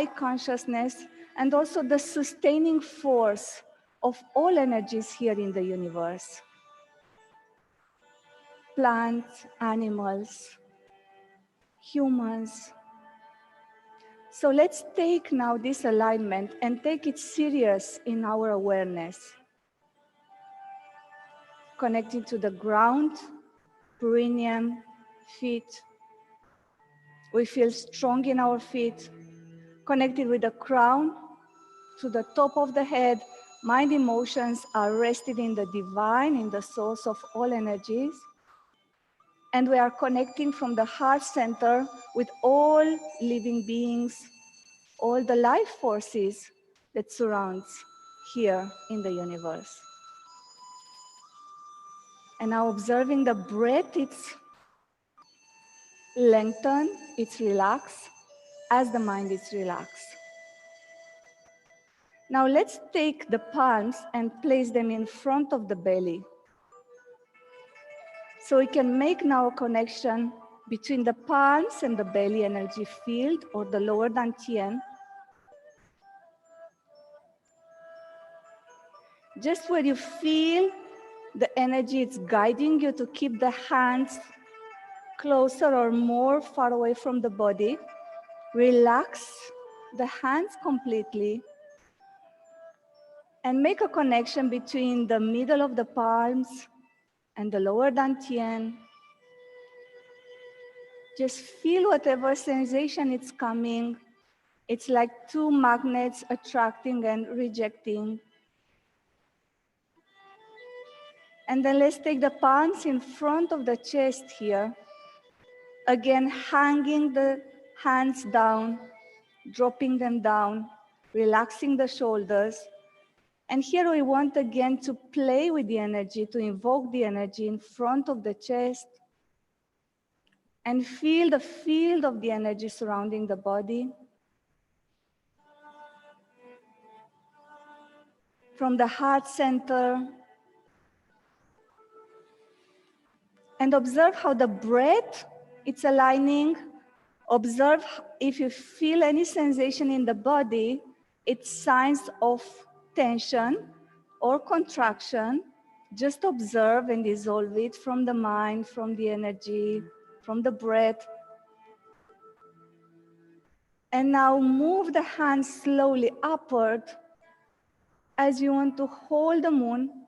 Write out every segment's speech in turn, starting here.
high consciousness and also the sustaining force of all energies here in the universe. Plants, animals, humans. So let's take now this alignment and take it serious in our awareness. Connecting to the ground, perineum, feet. We feel strong in our feet. Connected with the crown, to the top of the head. Mind, emotions are rested in the divine, in the source of all energies. And we are connecting from the heart center with all living beings, all the life forces that surrounds here in the universe. And now observing the breath, it's lengthen, it's relaxed as the mind is relaxed. Now let's take the palms and place them in front of the belly. So we can make now a connection between the palms and the belly energy field or the lower dantian. Just where you feel the energy, it's guiding you to keep the hands closer or more far away from the body. Relax the hands completely and make a connection between the middle of the palms and the lower dantian. Just feel whatever sensation is coming. It's like two magnets attracting and rejecting. And then let's take the palms in front of the chest here. Again, hanging the hands down, dropping them down, relaxing the shoulders. And here we want again to play with the energy, to invoke the energy in front of the chest and feel the field of the energy surrounding the body. From the heart center. And observe how the breath, it's aligning. Observe if you feel any sensation in the body, it's signs of tension or contraction. Just observe and dissolve it from the mind, from the energy, from the breath. And now move the hands slowly upward as you want to hold the moon.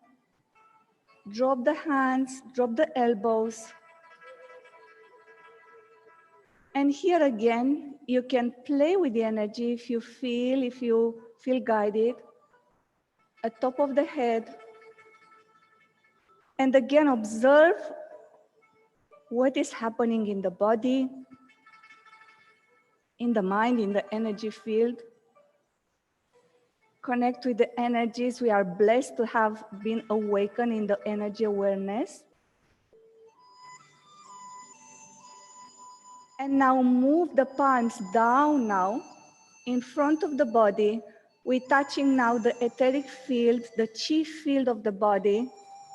Drop the hands, drop the elbows. And here again, you can play with the energy if you feel guided. At top of the head. And again, observe what is happening in the body, in the mind, in the energy field. Connect with the energies. We are blessed to have been awakened in the energy awareness. And now move the palms down now in front of the body. We're touching now the etheric field, the chi field of the body.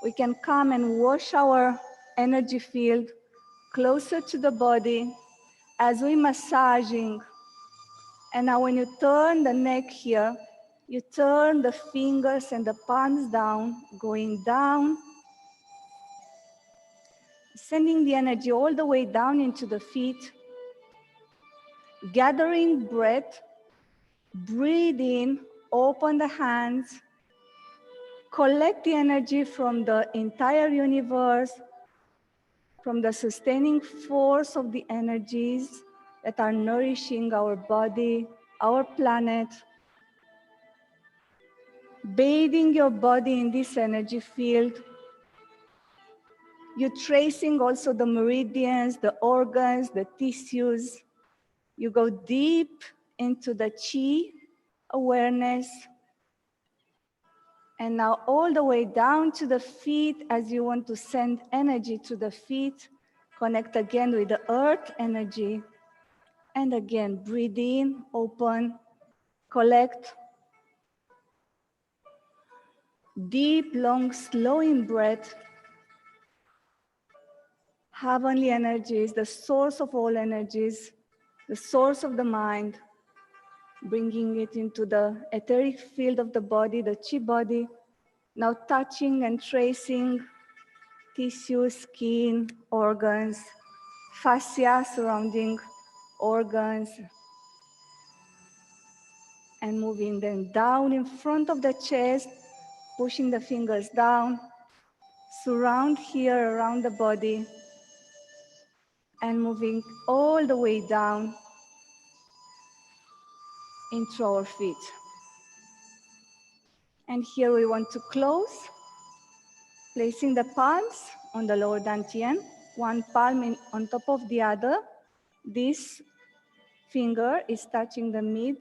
We can come and wash our energy field closer to the body as we're massaging. And now when you turn the neck here, you turn the fingers and the palms down, going down, sending the energy all the way down into the feet, gathering breath, breathe in, open the hands, collect the energy from the entire universe, from the sustaining force of the energies that are nourishing our body, our planet, bathing your body in this energy field. You're tracing also the meridians, the organs, the tissues. You go deep into the chi awareness. And now all the way down to the feet as you want to send energy to the feet. Connect again with the earth energy. And again, breathe in, open, collect. Deep, long, slow in breath. Heavenly energies, the source of all energies, the source of the mind. bringing it into the etheric field of the body, the chi body. Now touching and tracing tissue, skin, organs, fascia surrounding organs, and moving them down in front of the chest, pushing the fingers down, surround here around the body, and moving all the way down into our feet. And here we want to close, placing the palms on the lower dantian, one palm on top of the other. This finger is touching the mid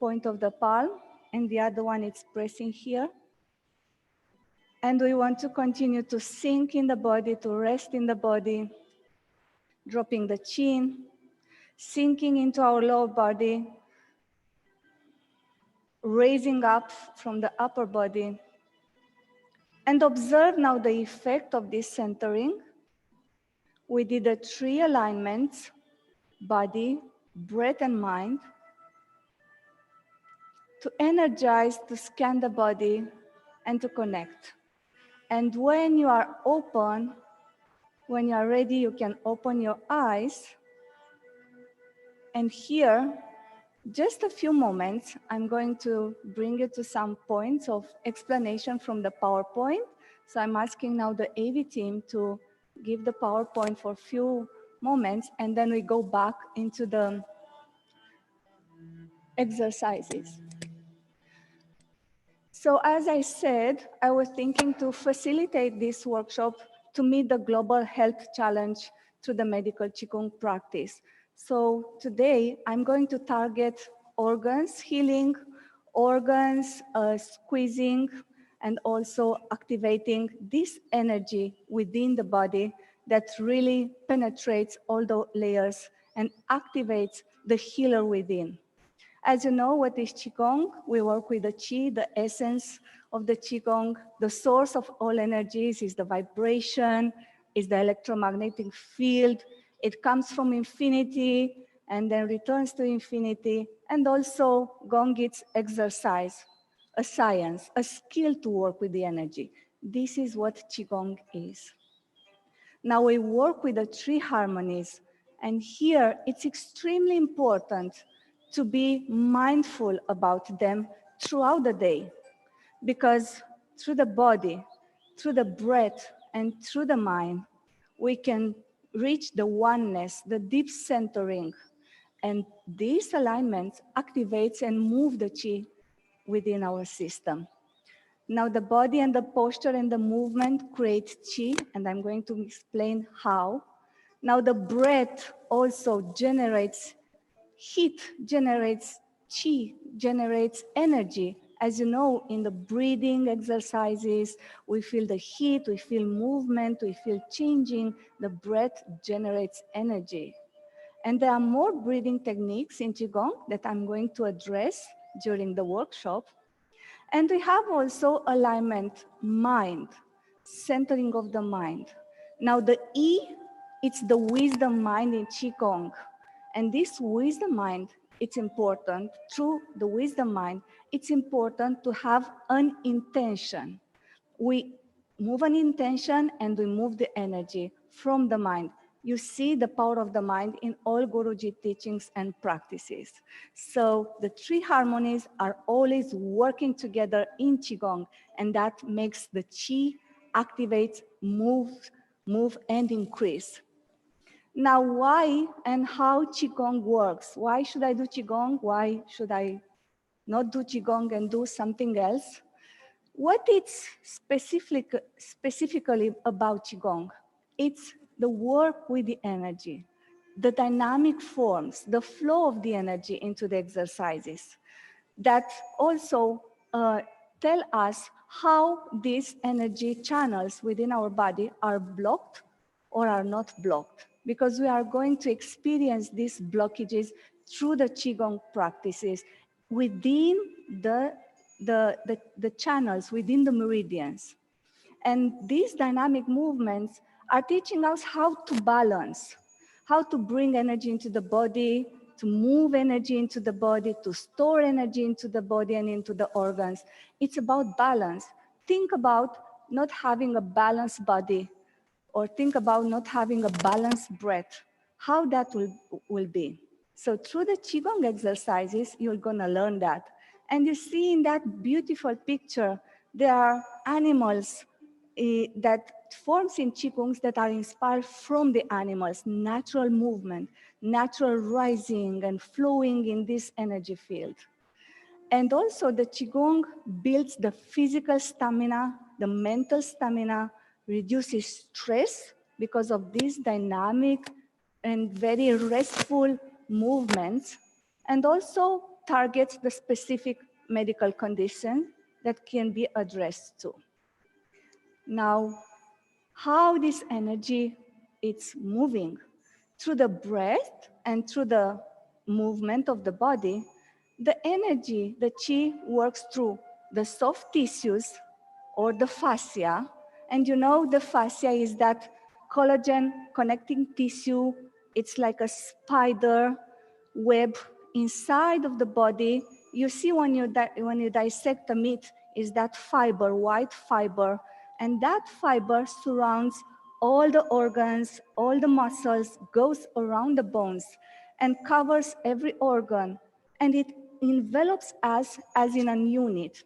point of the palm, and the other one is pressing here. And we want to continue to sink in the body, to rest in the body, dropping the chin, sinking into our lower body, raising up from the upper body. And observe now the effect of this centering. We did the 3 alignments, body, breath, and mind, to energize, to scan the body, and to connect. And when you are open, when you are ready, you can open your eyes. And here, just a few moments, I'm going to bring you to some points of explanation from the PowerPoint. So I'm asking now the AV team to give the PowerPoint for a few moments, and then we go back into the exercises. So as I said, I was thinking to facilitate this workshop to meet the global health challenge through the medical Qigong practice. So today I'm going to target organs healing, organs squeezing, and also activating this energy within the body that really penetrates all the layers and activates the healer within. As you know, what is Qigong? We work with the Qi, the essence of the Qigong. The source of all energies is the vibration, is the electromagnetic field. It comes from infinity and then returns to infinity. And also, Gong is exercise, a science, a skill to work with the energy. This is what Qigong is. Now we work with the 3 harmonies. And here, it's extremely important to be mindful about them throughout the day, because through the body, through the breath, and through the mind, we can reach the oneness, the deep centering. And this alignment activates and moves the Qi within our system. Now the body and the posture and the movement create Qi, and I'm going to explain how. Now the breath also generates heat, generates Qi, generates energy. As you know, in the breathing exercises, we feel the heat, we feel movement, we feel changing. The breath generates energy. And there are more breathing techniques in Qigong that I'm going to address during the workshop. And we have also alignment, mind, centering of the mind. Now the E, it's the wisdom mind in Qigong. And this wisdom mind, it's important, through the wisdom mind, it's important to have an intention. We move an intention and we move the energy from the mind. You see the power of the mind in all Guruji teachings and practices. So the 3 harmonies are always working together in Qigong, and that makes the Qi activate, move, and increase. Now, why and how Qigong works? Why should I do Qigong? Why should I not do Qigong and do something else? What it's specifically about Qigong? It's the work with the energy, the dynamic forms, the flow of the energy into the exercises that also tell us how these energy channels within our body are blocked or are not blocked, because we are going to experience these blockages through the Qigong practices within the channels, within the meridians. And these dynamic movements are teaching us how to balance, how to bring energy into the body, to move energy into the body, to store energy into the body and into the organs. It's about balance. Think about not having a balanced body, or think about not having a balanced breath, how that will be. So through the Qigong exercises, you're gonna learn that. And you see in that beautiful picture, there are animals that forms in Qigongs that are inspired from the animals, natural movement, natural rising and flowing in this energy field. And also the Qigong builds the physical stamina, the mental stamina, reduces stress because of these dynamic and very restful movements, and also targets the specific medical condition that can be addressed too. Now, how this energy is moving through the breath and through the movement of the body, the energy, the chi works through the soft tissues or the fascia. And you know, the fascia is that collagen connecting tissue. It's like a spider web inside of the body. You see when you dissect the meat, is that fiber, white fiber, and that fiber surrounds all the organs, all the muscles, goes around the bones and covers every organ, and it envelops us as in a unit.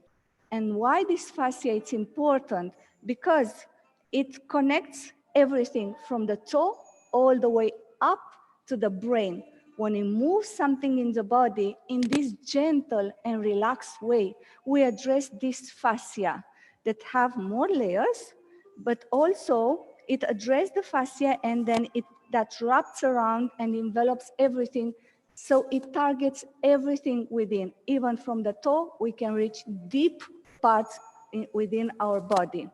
And why this fascia is important? Because it connects everything from the toe all the way up to the brain. When we move something in the body in this gentle and relaxed way, we address this fascia that have more layers, but also it addresses the fascia, and then that wraps around and envelops everything. So it targets everything within. Even from the toe, we can reach deep parts within our body.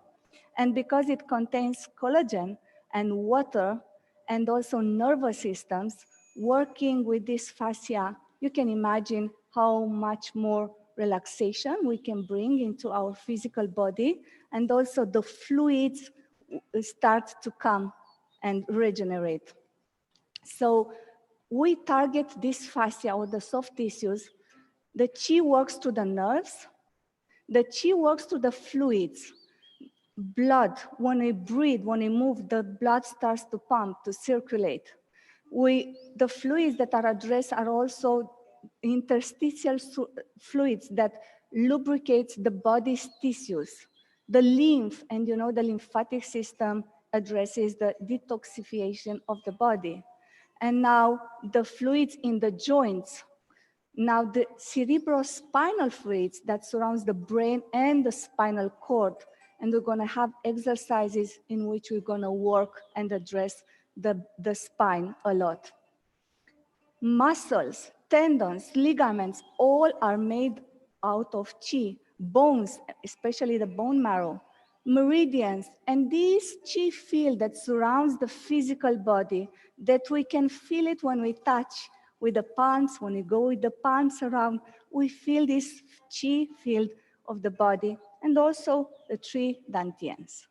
And because it contains collagen and water and also nervous systems working with this fascia, you can imagine how much more relaxation we can bring into our physical body, and also the fluids start to come and regenerate. So we target this fascia or the soft tissues. The chi works to the nerves. The chi works to the fluids. Blood, when we breathe, when we move, the blood starts to pump, to circulate. The fluids that are addressed are also interstitial fluids that lubricate the body's tissues. The lymph, and you know, the lymphatic system addresses the detoxification of the body. And now the fluids in the joints. Now the cerebrospinal fluids that surrounds the brain and the spinal cord. And we're gonna have exercises in which we're gonna work and address the spine a lot. Muscles, tendons, ligaments, all are made out of chi. Bones, especially the bone marrow, meridians, and this chi field that surrounds the physical body, that we can feel it when we touch with the palms, when we go with the palms around, we feel this chi field of the body, and also the three dantians.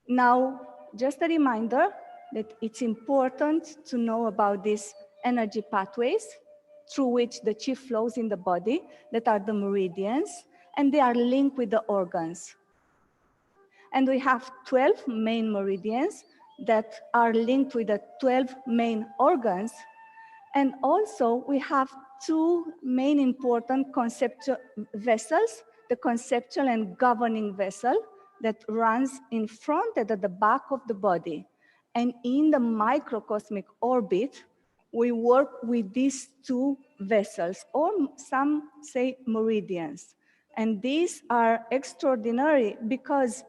Now, just a reminder that it's important to know about these energy pathways through which the chi flows in the body, that are the meridians, and they are linked with the organs. And we have 12 main meridians that are linked with the 12 main organs. And also we have two main important conceptual vessels, the conceptual and governing vessel that runs in front and at the back of the body. And in the microcosmic orbit, we work with these two vessels, or some say meridians. And these are extraordinary because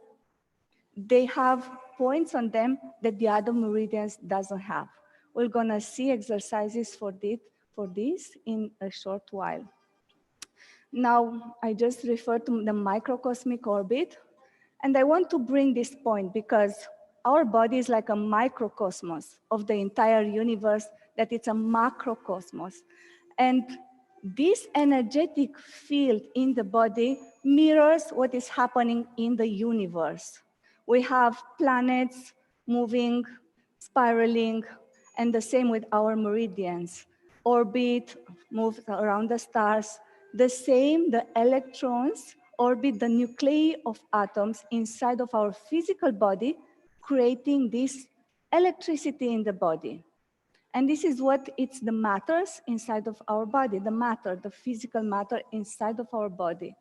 they have points on them that the other meridians doesn't have. We're gonna see exercises for this in a short while. Now, I just referred to the microcosmic orbit, and I want to bring this point because our body is like a microcosmos of the entire universe, that it's a macrocosmos. And this energetic field in the body mirrors what is happening in the universe. We have planets moving, spiraling, and the same with our meridians. orbit, move around the stars. The same, the electrons orbit the nuclei of atoms inside of our physical body, creating this electricity in the body. And this is what it's the matters inside of our body, the matter, the physical matter inside of our body.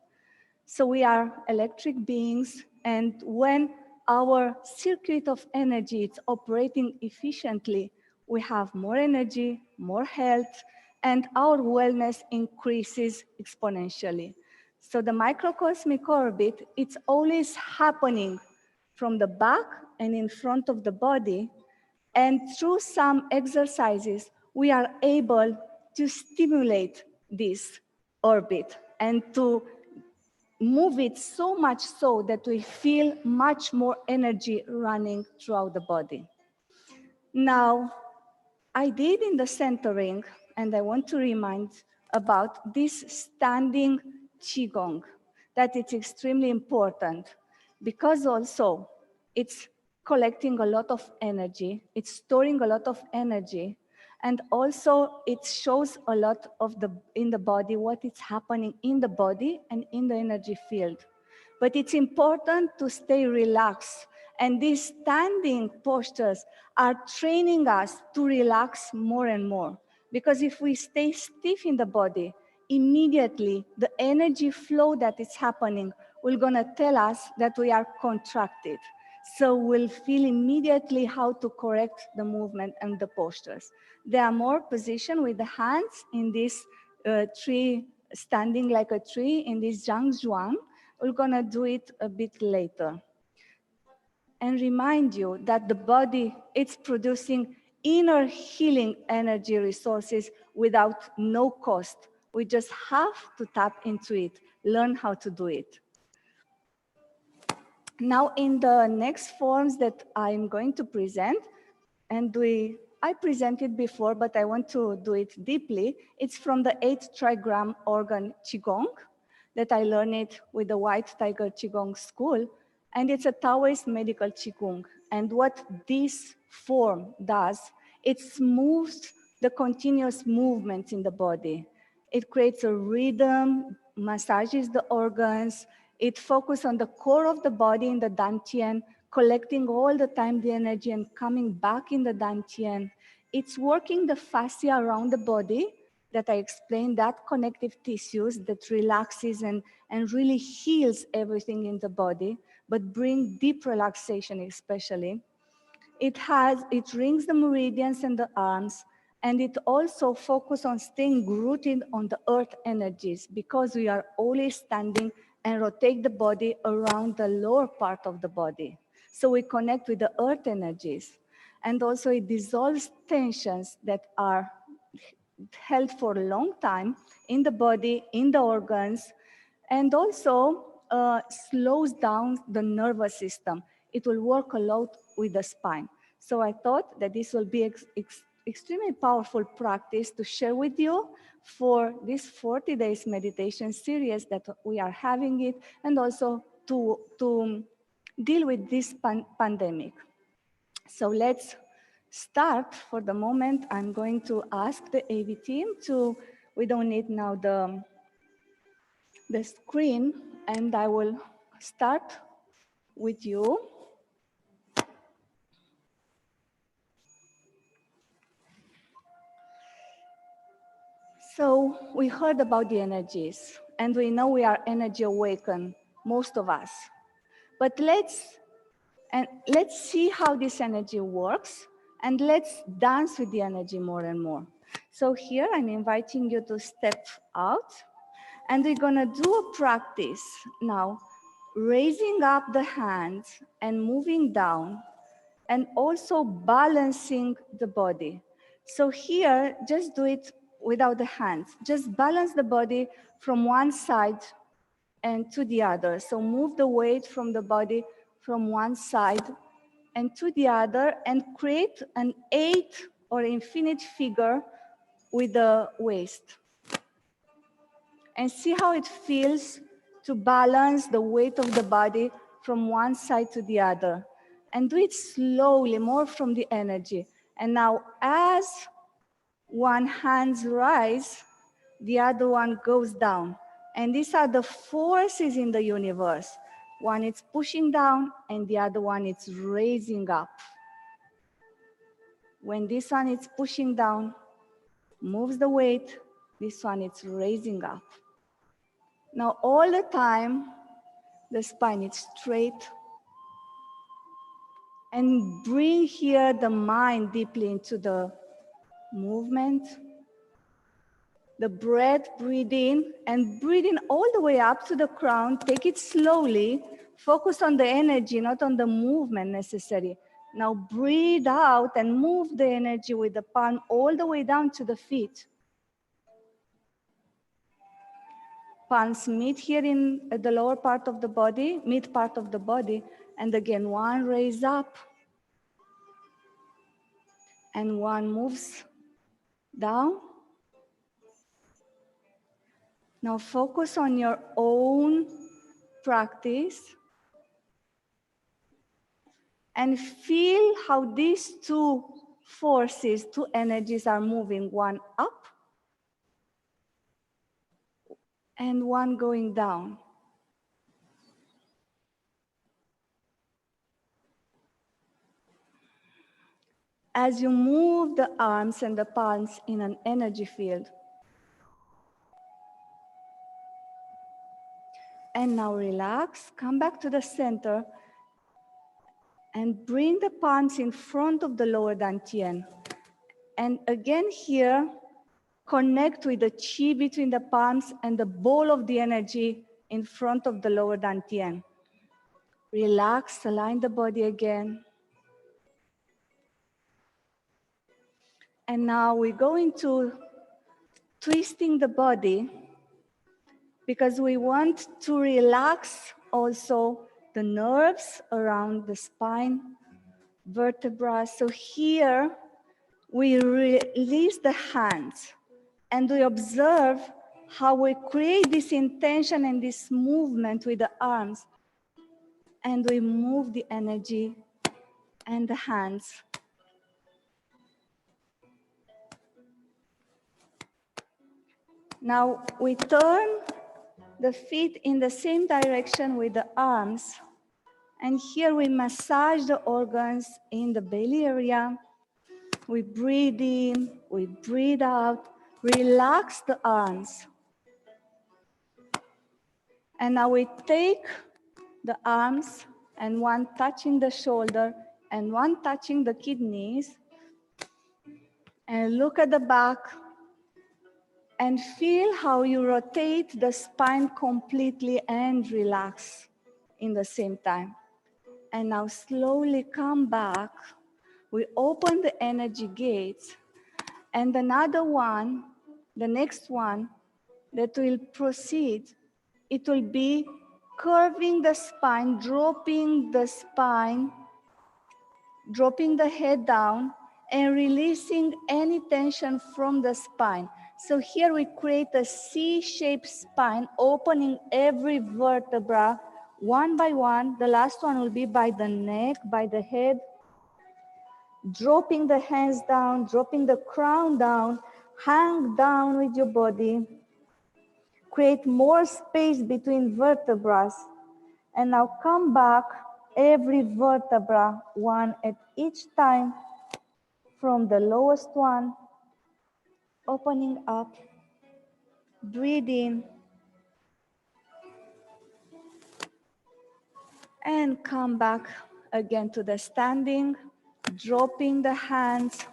So we are electric beings, and when our circuit of energy is operating efficiently, we have more energy, more health, and our wellness increases exponentially. So the microcosmic orbit, it's always happening from the back and in front of the body. And through some exercises, we are able to stimulate this orbit and to move it so much so that we feel much more energy running throughout the body. Now, I did in the centering, and I want to remind about this standing Qigong, that it's extremely important because also it's collecting a lot of energy, it's storing a lot of energy, and also it shows a lot of in the body, what is happening in the body and in the energy field. But it's important to stay relaxed. And these standing postures are training us to relax more and more. Because if we stay stiff in the body, immediately the energy flow that is happening will gonna tell us that we are contracted. So we'll feel immediately how to correct the movement and the postures. There are more position with the hands in this tree, standing like a tree in this Zhang Zhuang. We're gonna do it a bit later. And remind you that the body, it's producing inner healing energy resources without no cost. We just have to tap into it, learn how to do it. Now in the next forms that I'm going to present, and I presented before, but I want to do it deeply. It's from the 8th trigram organ Qigong that I learned it with the White Tiger Qigong School. And it's a Taoist medical Qigong. And what this form does, it smooths the continuous movements in the body. It creates a rhythm, massages the organs. It focuses on the core of the body in the Dantian, collecting all the time the energy and coming back in the Dantian. It's working the fascia around the body that I explained, that connective tissues that relaxes and really heals everything in the body, but bring deep relaxation especially. It rings the meridians and the arms, and it also focuses on staying rooted on the earth energies because we are always standing and rotate the body around the lower part of the body. So we connect with the earth energies. And also it dissolves tensions that are held for a long time in the body, in the organs, and also slows down the nervous system. It will work a lot with the spine. So I thought that this will be extremely powerful practice to share with you for this 40 days meditation series that we are having it, and also to deal with this pandemic. So let's start. For the moment, I'm going to ask the AV team we don't need now the screen, and I will start with you. So we heard about the energies, and we know we are energy awakened, most of us. But let's see how this energy works, and let's dance with the energy more and more. So here I'm inviting you to step out, and we're gonna do a practice now, raising up the hands and moving down, and also balancing the body. So here, just do it without the hands. Just balance the body from one side and to the other. So move the weight from the body from one side and to the other, and create an 8 or infinite figure with the waist. And see how it feels to balance the weight of the body from one side to the other. And do it slowly, more from the energy. And now as one hands rise, the other one goes down. And these are the forces in the universe. One is pushing down and the other one is raising up. When this one is pushing down, moves the weight, this one is raising up. Now all the time, the spine is straight. And bring here the mind deeply into the movement. The breath, breathe in and breathe in all the way up to the crown. Take it slowly. Focus on the energy, not on the movement necessary. Now breathe out and move the energy with the palm all the way down to the feet. Palms meet here in the lower part of the body, mid part of the body. And again, one raise up. And one moves down. Now focus on your own practice and feel how these two forces, two energies are moving, one up and one going down. As you move the arms and the palms in an energy field. And now relax, come back to the center and bring the palms in front of the lower dantian. And again here, connect with the chi between the palms and the ball of the energy in front of the lower dantian. Relax, align the body again. And now we go into twisting the body because we want to relax also the nerves around the spine, vertebrae. So here we release the hands and we observe how we create this intention and this movement with the arms. And we move the energy and the hands. Now we turn the feet in the same direction with the arms. And here we massage the organs in the belly area. We breathe in, we breathe out, relax the arms. And now we take the arms and one touching the shoulder and one touching the kidneys. And look at the back and feel how you rotate the spine completely and relax in the same time. And now slowly come back. We open the energy gates. And another one, the next one that will proceed, it will be curving the spine, dropping the spine, dropping the head down, and releasing any tension from the spine. So here we create a C-shaped spine, opening every vertebra one by one. The last one will be by the neck, by the head. Dropping the hands down, dropping the crown down, hang down with your body. Create more space between vertebrae. And now come back, every vertebra, one at each time, from the lowest one, opening up, breathe in, and come back again to the standing, dropping the hands,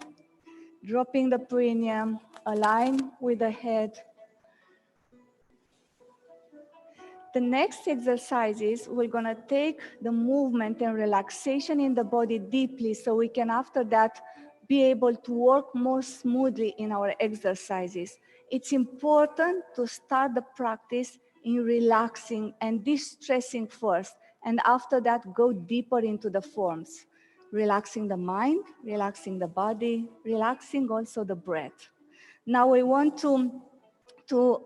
dropping the perineum, align with the head. The next exercises, we're gonna take the movement and relaxation in the body deeply so we can after that be able to work more smoothly in our exercises. It's important to start the practice in relaxing and distressing first, and after that go deeper into the forms. Relaxing the mind, relaxing the body, relaxing also the breath. Now we want to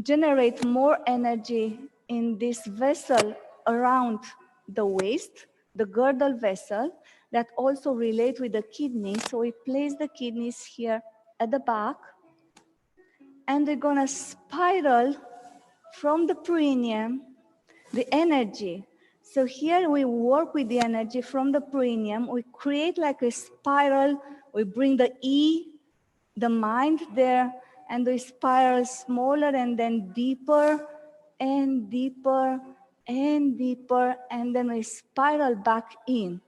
generate more energy in this vessel around the waist, the girdle vessel, that also relate with the kidneys. So we place the kidneys here at the back, and we're gonna spiral from the perineum, the energy. So here we work with the energy from the perineum. We create like a spiral. We bring the the mind there, and we spiral smaller and then deeper and deeper and deeper, and then we spiral back in.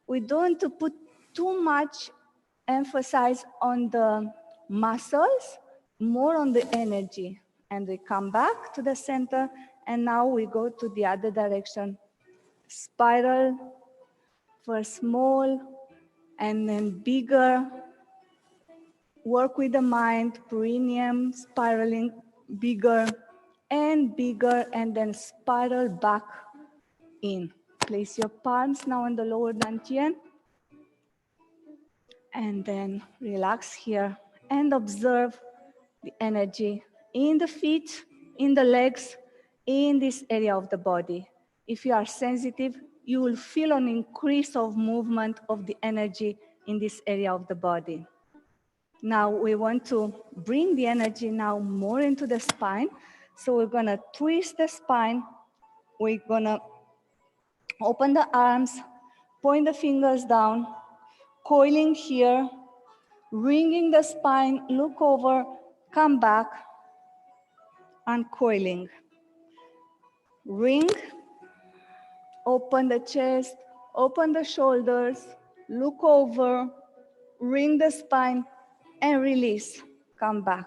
We don't want to put too much emphasis on the muscles, more on the energy. And we come back to the center, and now we go to the other direction. Spiral, first small, and then bigger. Work with the mind, perineum, spiraling bigger, and then spiral back in. Place your palms now on the lower dantian, and then relax here and observe the energy in the feet, in the legs, in this area of the body. If you are sensitive, you will feel an increase of movement of the energy in this area of the body. Now we want to bring the energy now more into the spine. So we're gonna twist the spine. We're gonna open the arms, point the fingers down, coiling here, ringing the spine, look over, come back, uncoiling. Ring, open the chest, open the shoulders, look over, ring the spine, and release. Come back.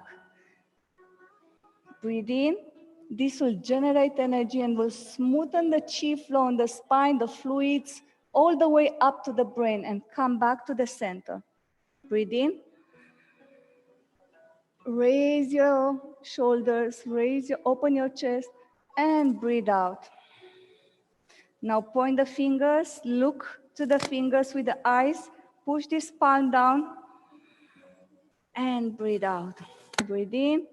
Breathe in. This will generate energy and will smoothen the chi flow on the spine, the fluids, all the way up to the brain, and come back to the center. Breathe in. Raise your shoulders, open your chest, and breathe out. Now point the fingers, look to the fingers with the eyes, push this palm down, and breathe out. Breathe in.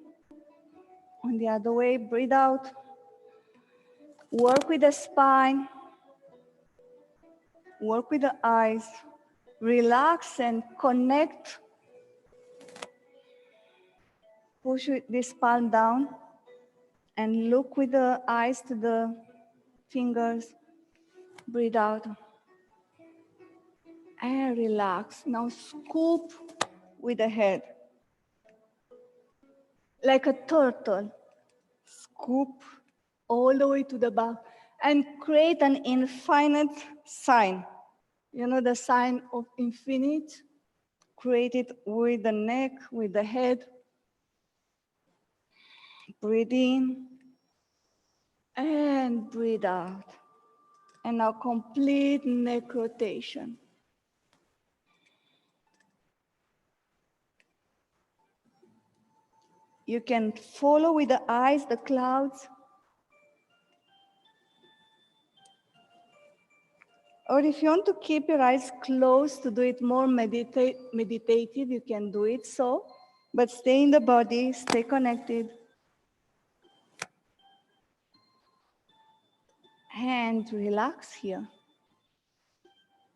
On the other way, breathe out. Work with the spine, work with the eyes, relax and connect. Push this palm down and look with the eyes to the fingers. Breathe out and relax. Now scoop with the head like a turtle. Scoop all the way to the back and create an infinite sign. You know the sign of infinite? Create it with the neck, with the head. Breathe in and breathe out. And now complete neck rotation. You can follow with the eyes the clouds. Or if you want to keep your eyes closed to do it more meditative, you can do it so. But stay in the body, stay connected. And relax here.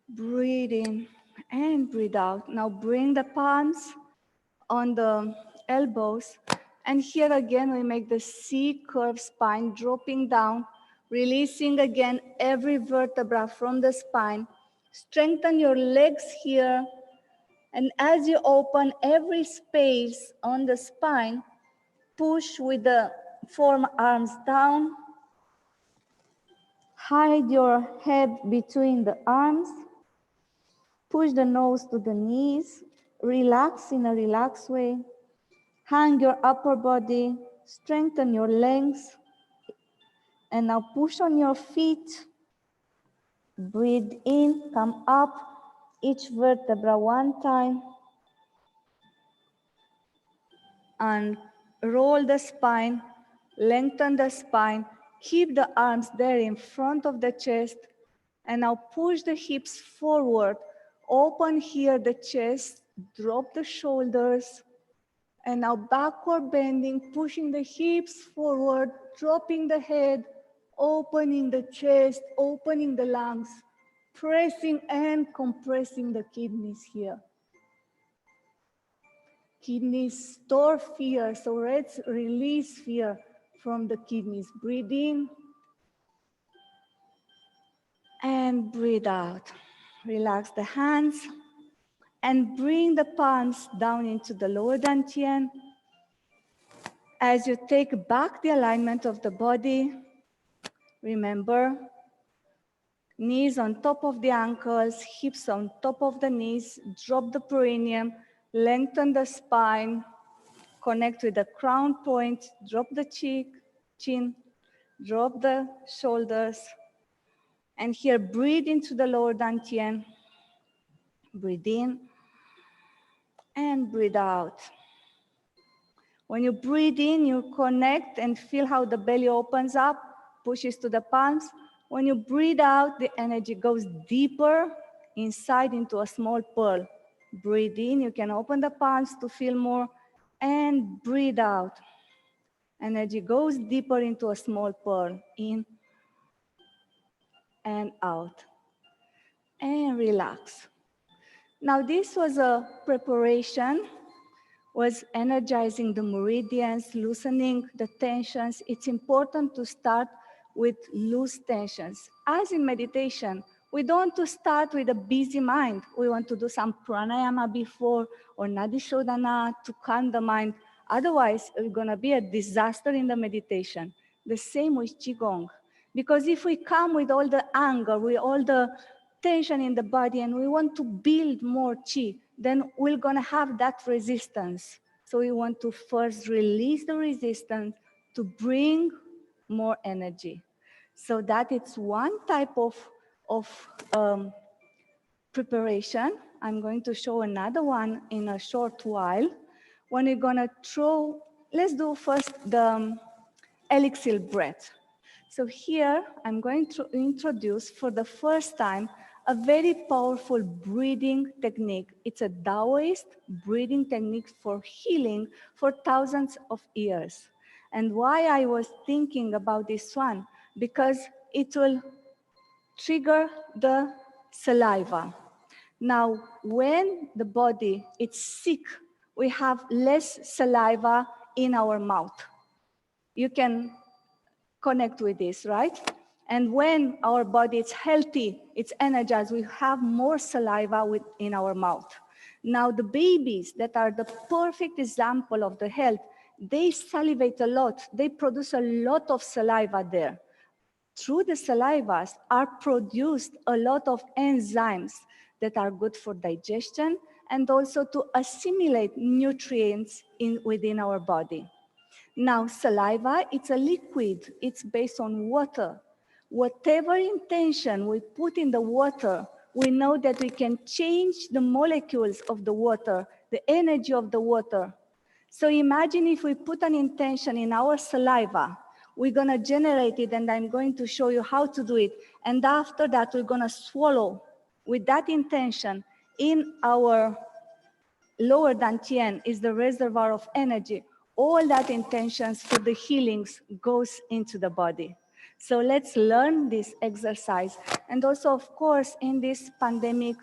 Breathe in and breathe out. Now bring the palms on the elbows. And here again, we make the C curve spine dropping down, releasing again every vertebra from the spine. Strengthen your legs here. And as you open every space on the spine, push with the forearms down. Hide your head between the arms. Push the nose to the knees. Relax in a relaxed way. Hang your upper body. Strengthen your legs. And now push on your feet. Breathe in, come up. Each vertebra one time. And roll the spine. Lengthen the spine. Keep the arms there in front of the chest. And now push the hips forward. Open here the chest. Drop the shoulders. And now backward bending, pushing the hips forward, dropping the head, opening the chest, opening the lungs, pressing and compressing the kidneys here. Kidneys store fear, so let's release fear from the kidneys. Breathe in and breathe out. Relax the hands and bring the palms down into the lower dantian. As you take back the alignment of the body, remember, knees on top of the ankles, hips on top of the knees, drop the perineum, lengthen the spine, connect with the crown point, drop the chin, drop the shoulders, and here breathe into the lower dantian, breathe in, and breathe out. When you breathe in, you connect and feel how the belly opens up, pushes to the palms. When you breathe out, the energy goes deeper inside into a small pearl. Breathe in, you can open the palms to feel more, and breathe out. Energy goes deeper into a small pearl, in and out. And relax. Now this was a preparation, was energizing the meridians, loosening the tensions. It's important to start with loose tensions. As in meditation, we don't want to start with a busy mind. We want to do some pranayama before or nadi shodhana to calm the mind. Otherwise, it's going to be a disaster in the meditation. The same with Qigong. Because if we come with all the anger, with all the tension in the body, and we want to build more Qi, then we're going to have that resistance. So we want to first release the resistance to bring more energy. So that it's one type of preparation. I'm going to show another one in a short while. When you're going to throw, let's do first the elixir breath. So here, I'm going to introduce for the first time a very powerful breathing technique. It's a Taoist breathing technique for healing for thousands of years. And why I was thinking about this one? Because it will trigger the saliva. Now, when the body is sick, we have less saliva in our mouth. You can connect with this, right? And when our body is healthy, it's energized, we have more saliva in our mouth. Now, the babies that are the perfect example of the health, they salivate a lot. They produce a lot of saliva there. Through the salivas are produced a lot of enzymes that are good for digestion and also to assimilate nutrients within our body. Now, saliva, it's a liquid. It's based on water. Whatever intention we put in the water, we know that we can change the molecules of the water, the energy of the water. So imagine if we put an intention in our saliva, we're going to generate it, and I'm going to show you how to do it. And after that, we're going to swallow with that intention in our lower dantian is the reservoir of energy. All that intentions for the healings goes into the body. So let's learn this exercise. And also, of course, in this pandemic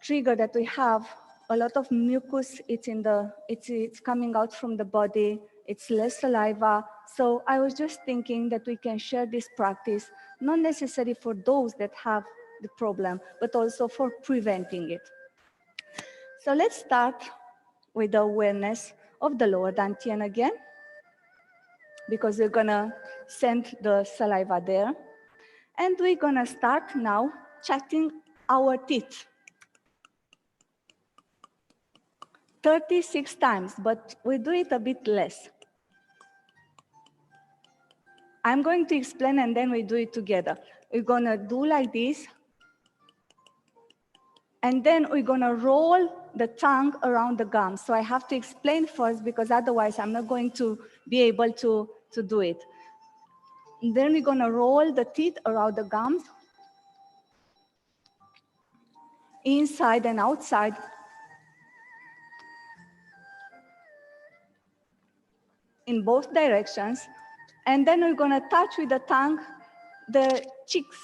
trigger that we have, a lot of mucus, it's coming out from the body, it's less saliva. So I was just thinking that we can share this practice, not necessarily for those that have the problem, but also for preventing it. So let's start with the awareness of the lower dantian again, because we're gonna send the saliva there. And we're gonna start now chatting our teeth. 36 times, but we do it a bit less. I'm going to explain and then we do it together. We're gonna do like this, and then we're gonna roll the tongue around the gums. So I have to explain first because otherwise I'm not going to be able to do it. And then we're gonna roll the teeth around the gums, inside and outside. In both directions. And then we're gonna touch with the tongue the cheeks.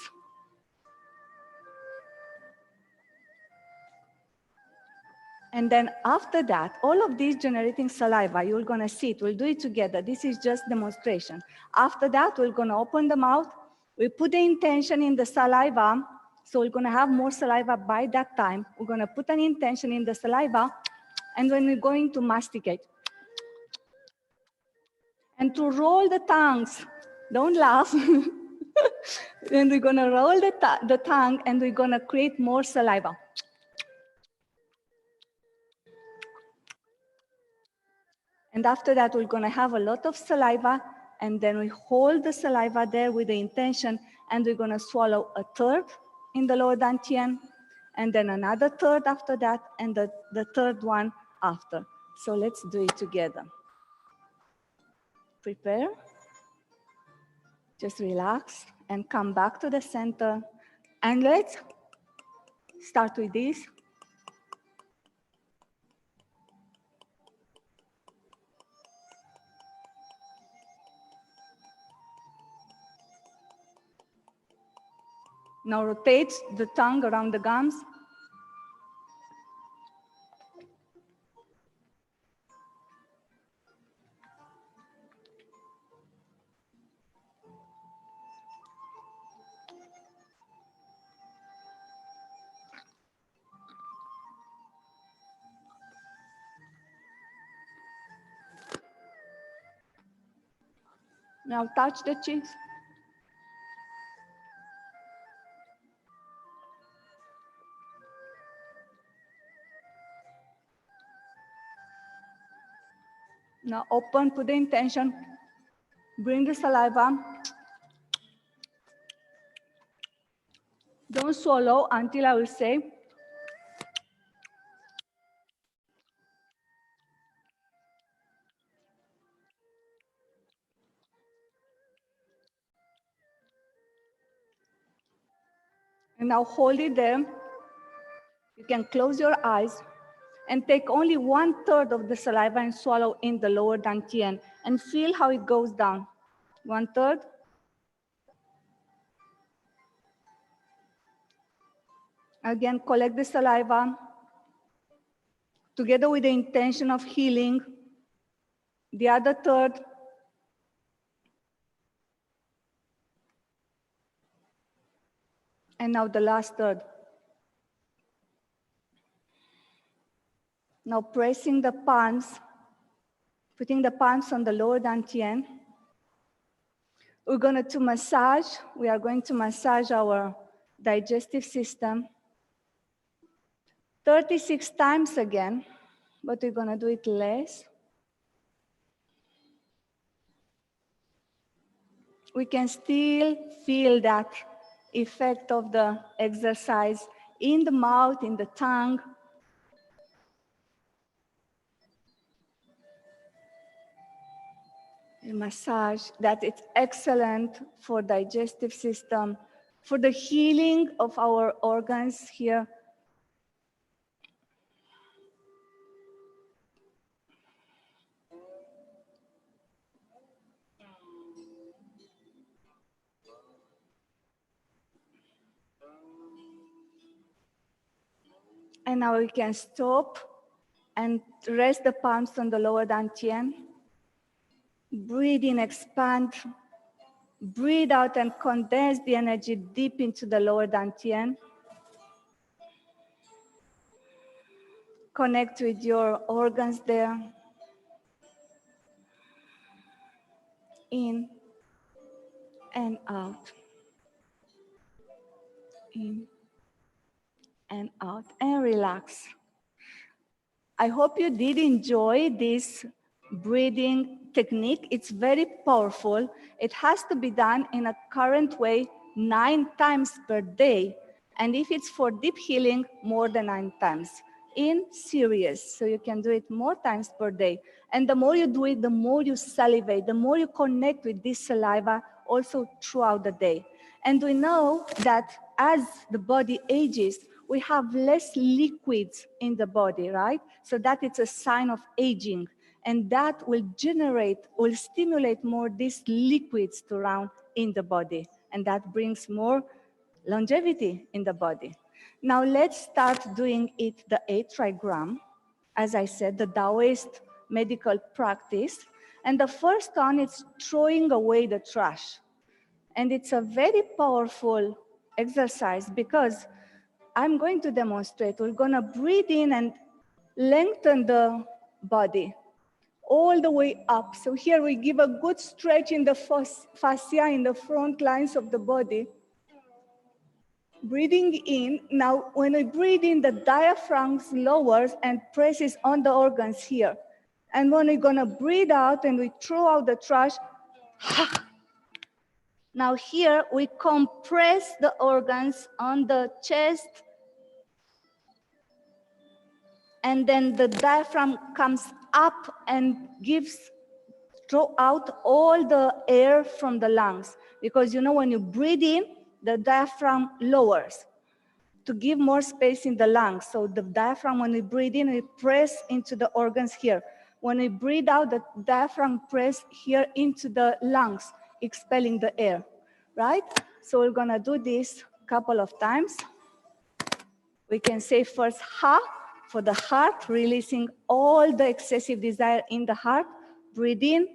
And then after that, all of these generating saliva, you're gonna see it, we'll do it together. This is just demonstration. After that, we're gonna open the mouth, we put the intention in the saliva, so we're gonna have more saliva by that time. We're gonna put an intention in the saliva, and when we're going to masticate. And to roll the tongues, don't laugh. Then we're gonna roll the tongue and we're gonna create more saliva. And after that, we're gonna have a lot of saliva, and then we hold the saliva there with the intention, and we're gonna swallow a third in the lower dantian, and then another third after that, and the third one after. So let's do it together. Prepare. Just relax and come back to the center. And let's start with this. Now rotate the tongue around the gums. Now touch the cheeks. Now open, put the intention, bring the saliva. Don't swallow until I will say. And now hold it there. You can close your eyes and take only 1/3 of the saliva and swallow in the lower dantian and feel how it goes down. 1/3. Again, collect the saliva together with the intention of healing. The other third. And now the last third. Now pressing the palms, putting the palms on the lower dantian. We are going to massage our digestive system 36 times again, but we're going to do it less. We can still feel that effect of the exercise in the mouth, in the tongue. A massage, that it's excellent for digestive system, for the healing of our organs here. And now we can stop and rest the palms on the lower dantian. Breathe in, expand. Breathe out and condense the energy deep into the lower dantian. Connect with your organs there. In and out. In and out. And relax. I hope you did enjoy this breathing technique. It's very powerful. It has to be done in a current way 9 times per day. And if it's for deep healing, more than 9 times. In serious, so you can do it more times per day. And the more you do it, the more you salivate, the more you connect with this saliva also throughout the day. And we know that as the body ages, we have less liquids in the body, right? So that it's a sign of aging. And that will stimulate more these liquids to run in the body. And that brings more longevity in the body. Now let's start doing it the 8 trigram. as I said, the Taoist medical practice. And the first one is throwing away the trash. And it's a very powerful exercise because I'm going to demonstrate. We're going to breathe in and lengthen the body all the way up. So here we give a good stretch in the fascia, in the front lines of the body. Breathing in. Now, when we breathe in, the diaphragm lowers and presses on the organs here. And when we're gonna breathe out and we throw out the trash, now here we compress the organs on the chest, and then the diaphragm comes up and throw out all the air from the lungs. Because you know, when you breathe in, the diaphragm lowers to give more space in the lungs. So the diaphragm, when we breathe in, we press into the organs here. When we breathe out, the diaphragm press here into the lungs, expelling the air, right? So we're gonna do this a couple of times. We can say first ha for the heart, releasing all the excessive desire in the heart. Breathe in.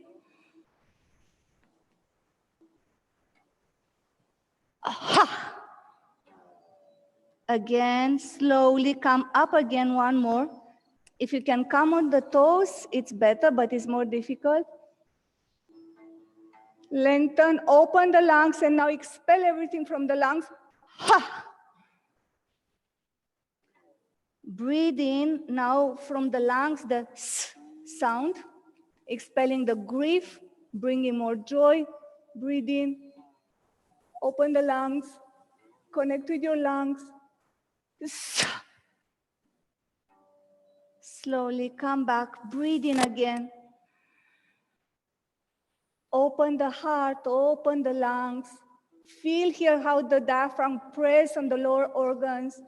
Ha. Again, slowly come up again, one more. If you can come on the toes, it's better, but it's more difficult. Lengthen, open the lungs, and now expel everything from the lungs. Ha! Breathe in now from the lungs, the s sound, expelling the grief, bringing more joy. Breathe in, open the lungs, connect with your lungs. Slowly come back, breathe in again. Open the heart, open the lungs. Feel here how the diaphragm press on the lower organs.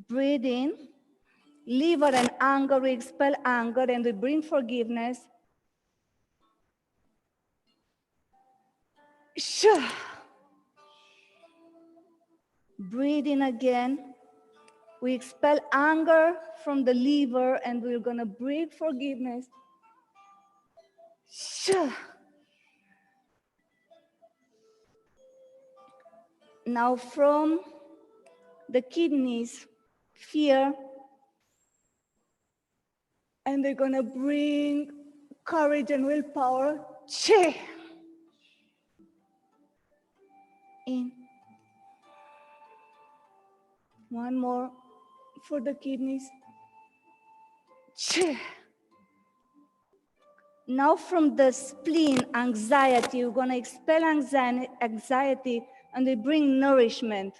Breathe in. Liver and anger, we expel anger and we bring forgiveness. Breathe in again. We expel anger from the liver and we're gonna bring forgiveness. Now from the kidneys, fear, and they're gonna bring courage and willpower. In. One more for the kidneys. Now from the spleen, anxiety, we're gonna expel anxiety and they bring nourishment.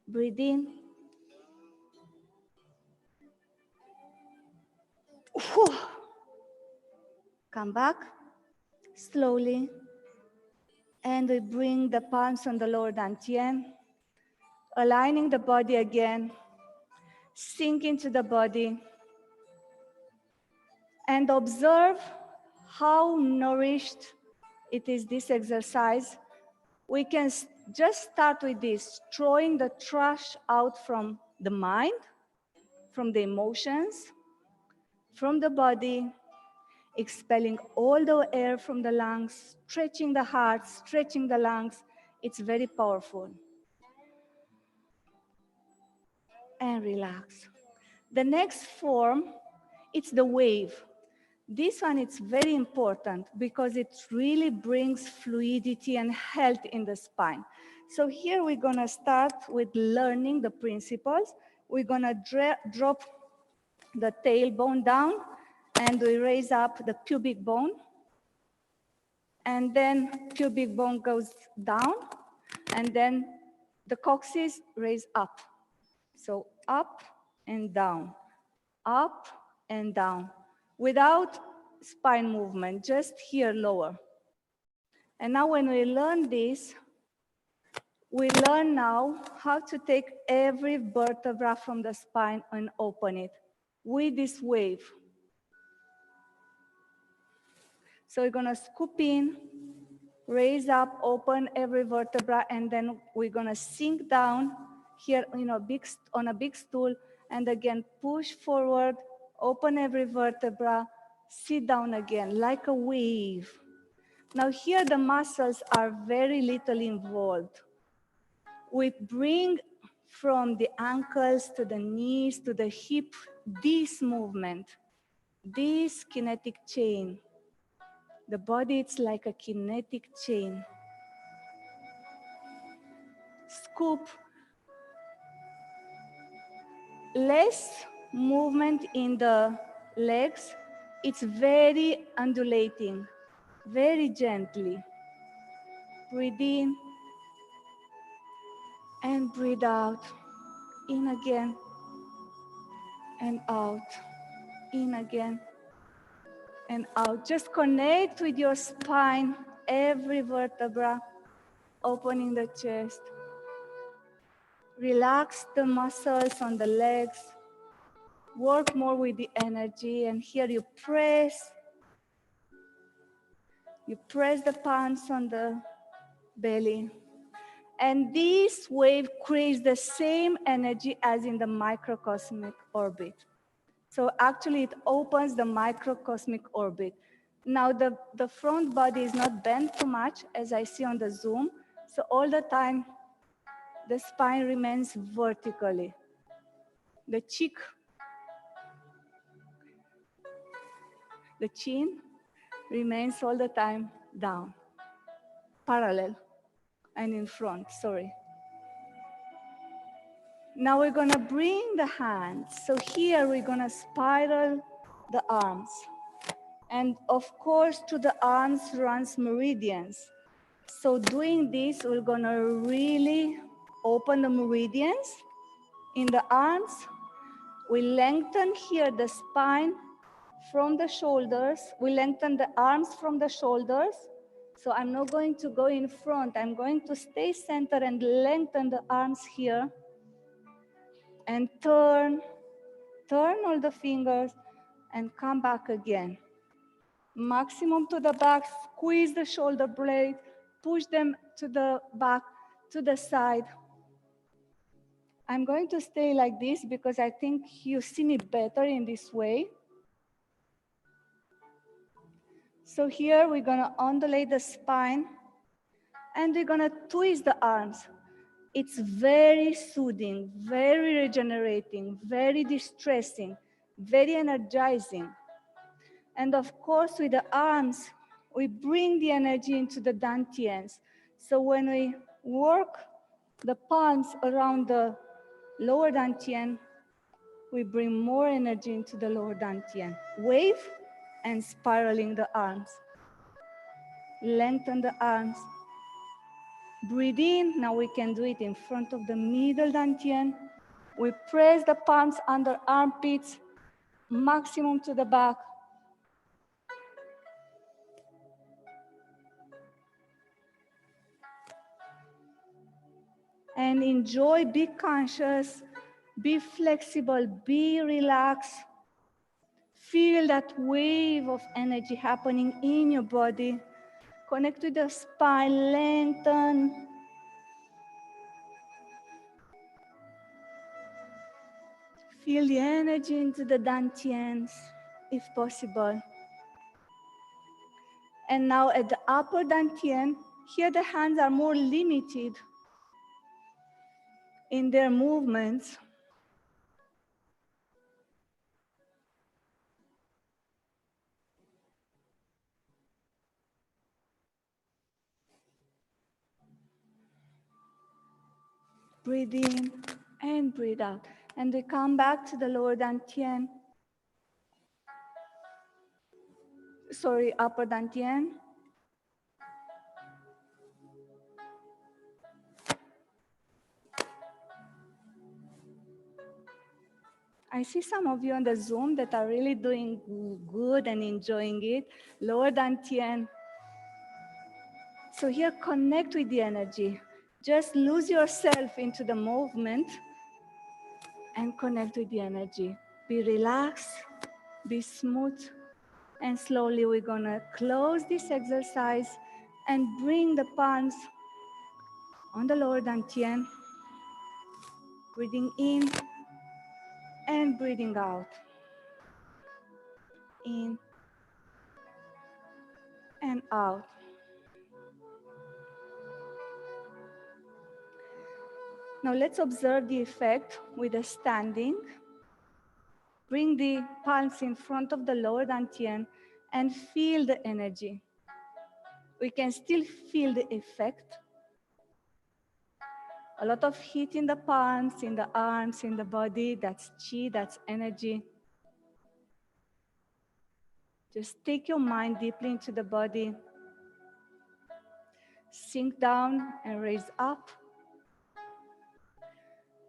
Breathe in. Come back slowly. And we bring the palms on the lower dantian, aligning the body again, sink into the body, and observe how nourished it is, this exercise. We can just start with this, throwing the trash out from the mind, from the emotions, from the body, expelling all the air from the lungs, stretching the heart, stretching the lungs. It's very powerful. And relax. The next form, it's the wave. This one, it's very important because it really brings fluidity and health in the spine. So here we're gonna start with learning the principles. We're gonna drop the tailbone down and we raise up the pubic bone. And then pubic bone goes down and then the coccyx raise up. So up and down, up and down, without spine movement, just here lower. And now when we learn this, we learn now how to take every vertebra from the spine and open it with this wave. So we're gonna scoop in Raise up, open every vertebra, and then we're gonna sink down here, on a big stool, and again push forward, open every vertebra, sit down again like a wave. Now here the muscles are very little involved. We bring from the ankles to the knees to the hip this movement, this kinetic chain. The body, it's like a kinetic chain. Scoop. Less movement in the legs. It's very undulating, very gently. Breathe in and breathe out. In again and out. In again and out. Just connect with your spine, every vertebra, opening the chest. Relax the muscles on the legs. Work more with the energy, and here you press the palms on the belly. And this wave creates the same energy as in the microcosmic orbit. So actually it opens the microcosmic orbit. Now the front body is not bent too much as I see on the Zoom. So all the time the spine remains vertically. The chin remains all the time down, parallel and in front, sorry. Now we're gonna bring the hands. So here we're gonna spiral the arms. And of course, to the arms runs meridians. So doing this, we're gonna really open the meridians in the arms. We lengthen here the spine from the shoulders. We lengthen the arms from the shoulders. So I'm not going to go in front. I'm going to stay centered and lengthen the arms here. And turn all the fingers and come back again. Maximum to the back, squeeze the shoulder blade, push them to the back, to the side. I'm going to stay like this because I think you see me better in this way. So here we're gonna undulate the spine and we're gonna twist the arms. It's very soothing, very regenerating, very distressing, very energizing. And of course, with the arms, we bring the energy into the dantians. So when we work the palms around the lower dantian, we bring more energy into the lower dantian. Wave and spiraling the arms. Lengthen the arms. Breathe in. Now we can do it in front of the middle dantian. We press the palms under armpits, maximum to the back. And enjoy, be conscious, be flexible, be relaxed. Feel that wave of energy happening in your body. Connect with the spine, lengthen. Feel the energy into the dantians, if possible. And now at the upper dantian, here the hands are more limited in their movements. Breathe in and breathe out. And we come back to the lower dantian. Sorry, upper dantian. I see some of you on the Zoom that are really doing good and enjoying it. Lower dantian. So here, connect with the energy. Just lose yourself into the movement and connect with the energy. Be relaxed, be smooth, and slowly we're gonna close this exercise And bring the palms on the lower dantian, breathing in and breathing out. In and out. Now let's observe the effect with the standing. Bring the palms in front of the lower dantian and feel the energy. We can still feel the effect. A lot of heat in the palms, in the arms, in the body. That's chi, that's energy. Just take your mind deeply into the body. Sink down and raise up.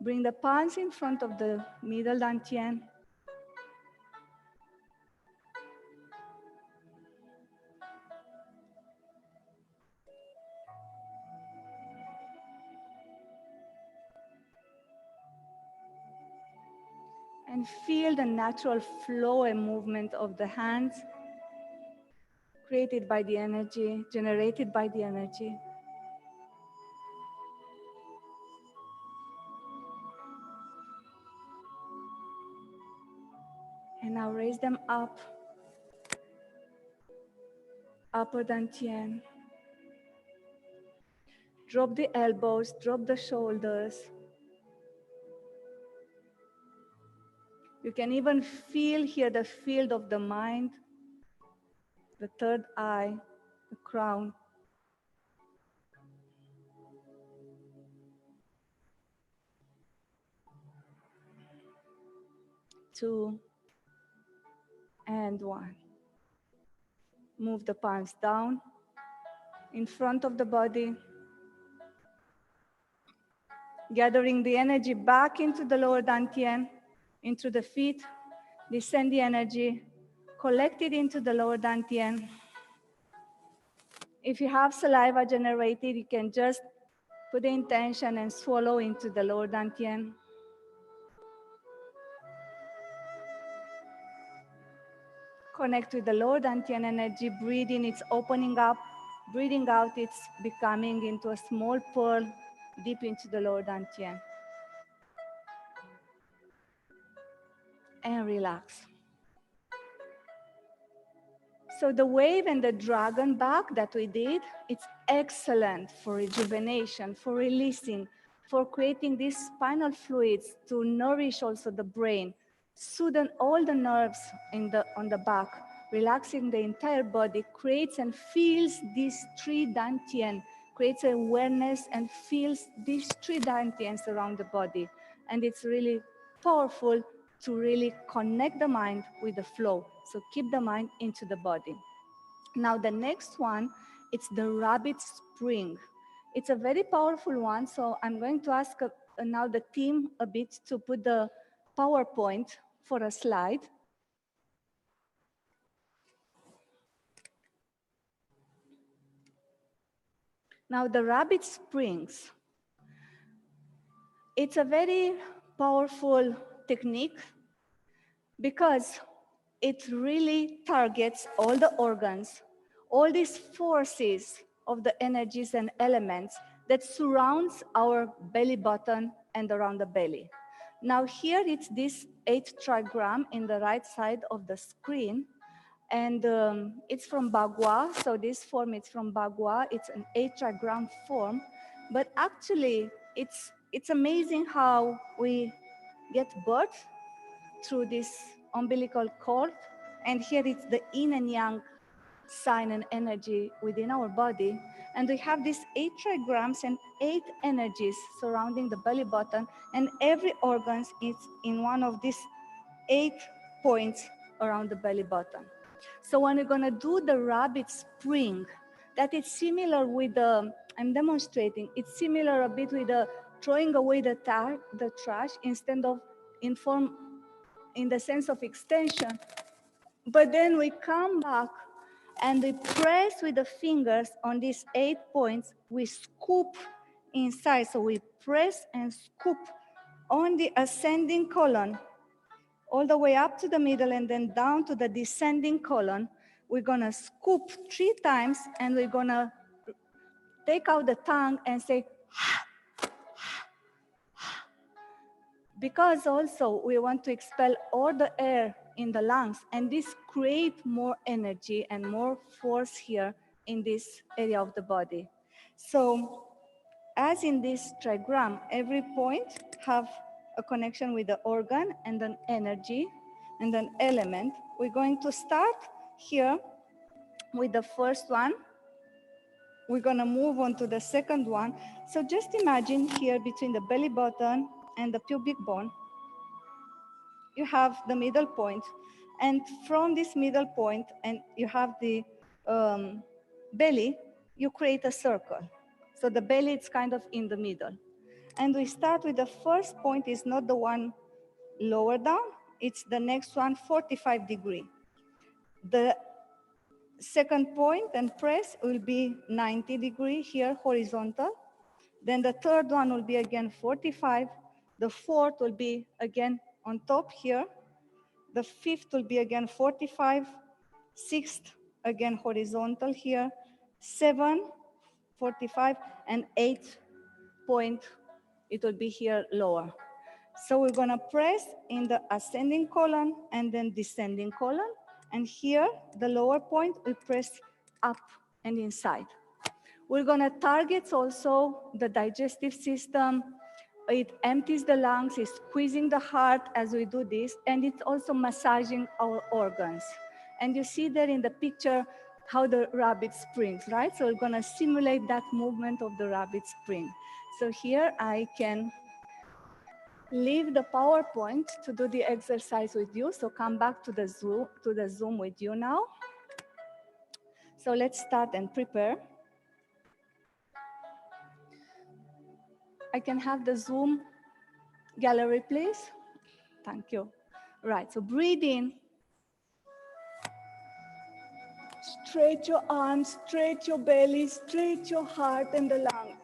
Bring the palms in front of the middle dantian. And feel the natural flow and movement of the hands created by the energy, generated by the energy. And now raise them up, upper dantian. Drop the elbows, drop the shoulders. You can even feel here the field of the mind, the third eye, the crown. Two, and one. Move the palms down in front of the body, gathering the energy back into the lower dantian, into the feet. Descend the energy, collect it into the lower dantian. If you have saliva generated, you can just put the intention and swallow into the lower dantian. Connect with the lower dantian energy. Breathe in, it's opening up. Breathing out, it's becoming into a small pearl deep into the lower dantian. And relax. So the wave and the dragon back that we did, it's excellent for rejuvenation, for releasing, for creating these spinal fluids to nourish also the brain, soothe all the nerves on the back, relaxing the entire body, creates and feels these three dantian, creates awareness and feels these three dantians around the body. And it's really powerful to really connect the mind with the flow. So keep the mind into the body. Now the next one, it's the rabbit spring. It's a very powerful one, so I'm going to ask now the team a bit to put the PowerPoint for a slide. Now the rabbit springs. It's a very powerful technique because it really targets all the organs, all these forces of the energies and elements that surrounds our belly button and around the belly. Now here it's this 8 trigram in the right side of the screen, and it's from Bagua, so this form is from Bagua. It's an 8 trigram form, but actually it's amazing how we get birth through this umbilical cord, and here it's the yin and yang sign and energy within our body, and we have these 8 trigrams and 8 energies surrounding the belly button, and every organ is in one of these 8 points around the belly button. So when we're gonna do the rabbit spring, that is similar with the, I'm demonstrating, it's similar a bit with the throwing away the trash instead of in the sense of extension. But then we come back and we press with the fingers on these 8 points, we scoop inside. So we press and scoop on the ascending colon, all the way up to the middle and then down to the descending colon. We're gonna scoop 3 times and we're gonna take out the tongue and say, because also we want to expel all the air in the lungs, and this creates more energy and more force here in this area of the body. So as in this trigram, every point have a connection with the organ and an energy and an element. We're going to start here with the first one. We're going to move on to the second one. So just imagine here between the belly button and the pubic bone, you have the middle point. And from this middle point, and you have the belly, you create a circle. So the belly is kind of in the middle. And we start with the first point is not the one lower down, it's the next one, 45 degree. The second point and press will be 90 degree here, horizontal. Then the third one will be again 45. The fourth will be again on top here. The fifth will be again 45. Sixth, again horizontal here. 7, 45, and 8 point, it will be here lower. So we're gonna press in the ascending colon and then descending colon. And here, the lower point, we press up and inside. We're gonna target also the digestive system. It empties the lungs, it's squeezing the heart as we do this, and it's also massaging our organs. And you see there in the picture how the rabbit springs, right? So we're gonna simulate that movement of the rabbit spring. So here I can leave the PowerPoint to do the exercise with you. So come back to the Zoom with you now. So let's start and prepare. I can have the Zoom gallery, please. Thank you. Right, so breathe in. Stretch your arms, stretch your belly, stretch your heart and the lungs.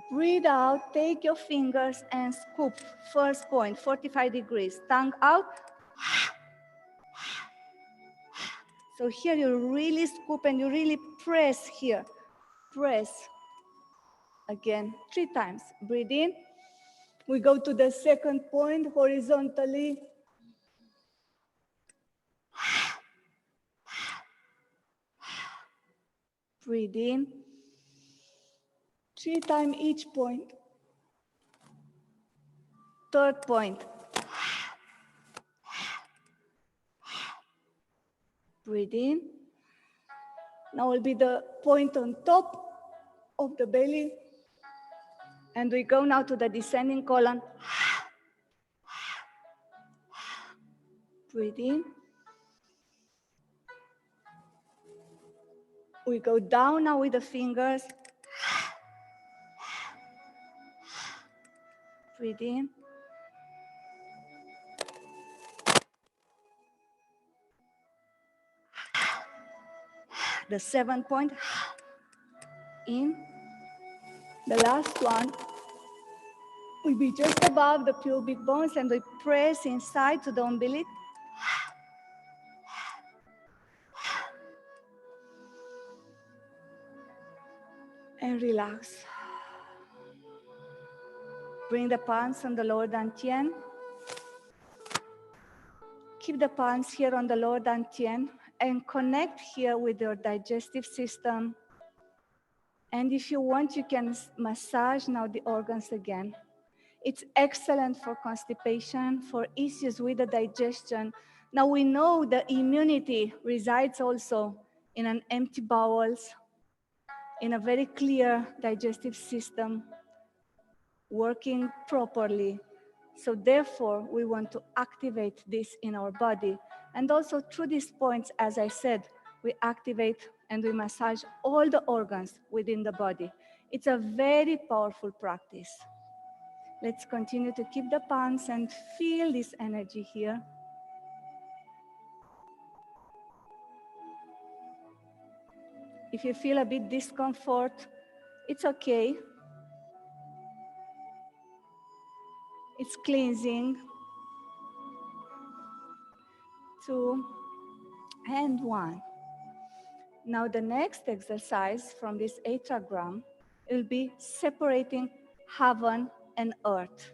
Breathe out, take your fingers and scoop. First point, 45 degrees. Tongue out. So here you really scoop and you really press here. Press. Again, 3 times. Breathe in. We go to the second point horizontally. Breathe in. 3 times each point. Third point. Breathe in. Now will be the point on top of the belly. And we go now to the descending colon. Breathe in. We go down now with the fingers. Breathe in. The 7th point. In. The last one will be just above the pubic bones and we press inside to the umbilic. And relax. Bring the palms on the lower dantian. Keep the palms here on the lower dantian and connect here with your digestive system. And if you want, you can massage now the organs again. It's excellent for constipation, for issues with the digestion. Now we know the immunity resides also in an empty bowels, in a very clear digestive system, working properly. So therefore, we want to activate this in our body. And also through these points, as I said, we activate and we massage all the organs within the body. It's a very powerful practice. Let's continue to keep the palms and feel this energy here. If you feel a bit discomfort, it's okay. It's cleansing. 2 and 1. Now the next exercise from this tetragram will be separating heaven and earth.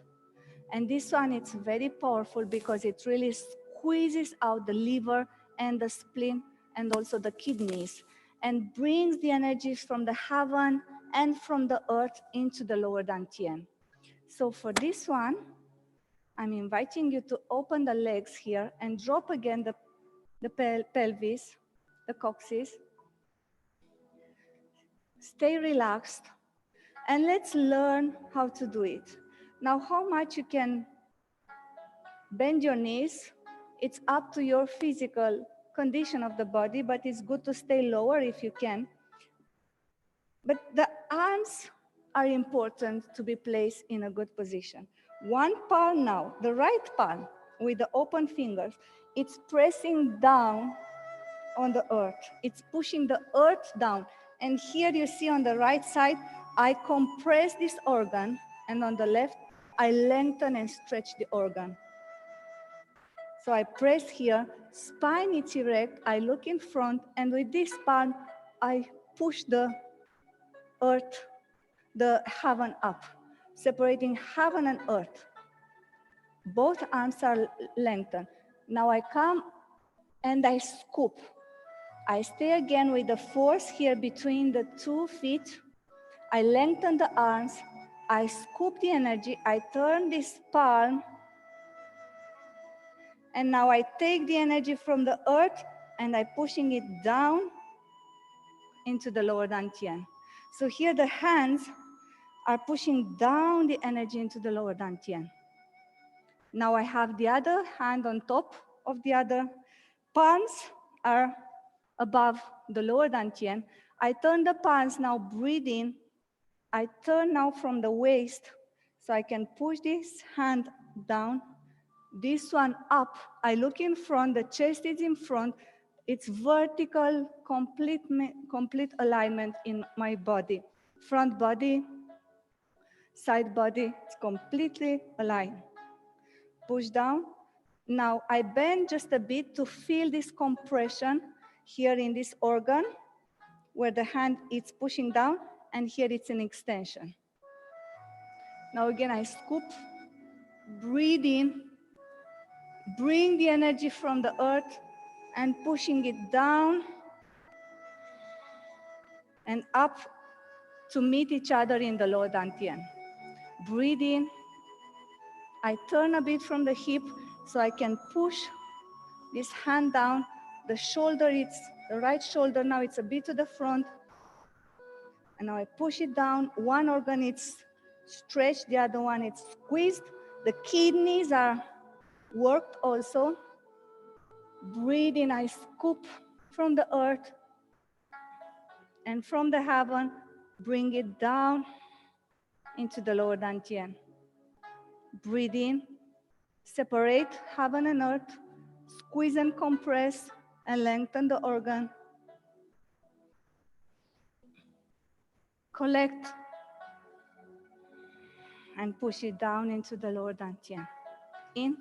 And this one, it's very powerful because it really squeezes out the liver and the spleen and also the kidneys and brings the energies from the heaven and from the earth into the lower dantian. So for this one, I'm inviting you to open the legs here and drop again the pelvis, the coccyx. Stay relaxed and let's learn how to do it. Now, how much you can bend your knees, it's up to your physical condition of the body, but it's good to stay lower if you can. But the arms are important to be placed in a good position. One palm now, the right palm with the open fingers, it's pressing down on the earth. It's pushing the earth down. And here you see on the right side, I compress this organ, and on the left, I lengthen and stretch the organ. So I press here, spine is erect, I look in front, and with this palm, I push the earth, the heaven up, separating heaven and earth. Both arms are lengthened. Now I come and I scoop. I stay again with the force here between the 2 feet. I lengthen the arms. I scoop the energy. I turn this palm. And now I take the energy from the earth and I'm pushing it down into the lower dantian. So here the hands are pushing down the energy into the lower dantian. Now I have the other hand on top of the other. Palms are above the lower dantian. I turn the palms now, breathe in. I turn now from the waist, so I can push this hand down, this one up. I look in front, the chest is in front. It's vertical, complete alignment in my body. Front body, side body, it's completely aligned. Push down. Now I bend just a bit to feel this compression here in this organ, where the hand is pushing down, and here it's an extension. Now again, I scoop, breathe in, bring the energy from the earth, and pushing it down and up to meet each other in the lower dantian. Breathe in. I turn a bit from the hip so I can push this hand down. The shoulder, it's the right shoulder now, it's a bit to the front. And now I push it down. One organ is stretched, the other one is squeezed. The kidneys are worked also. Breathe in, I scoop from the earth and from the heaven, bring it down into the lower dantian. Breathe in, separate heaven and earth, squeeze and compress and lengthen the organ. Collect and push it down into the lower dantian. In.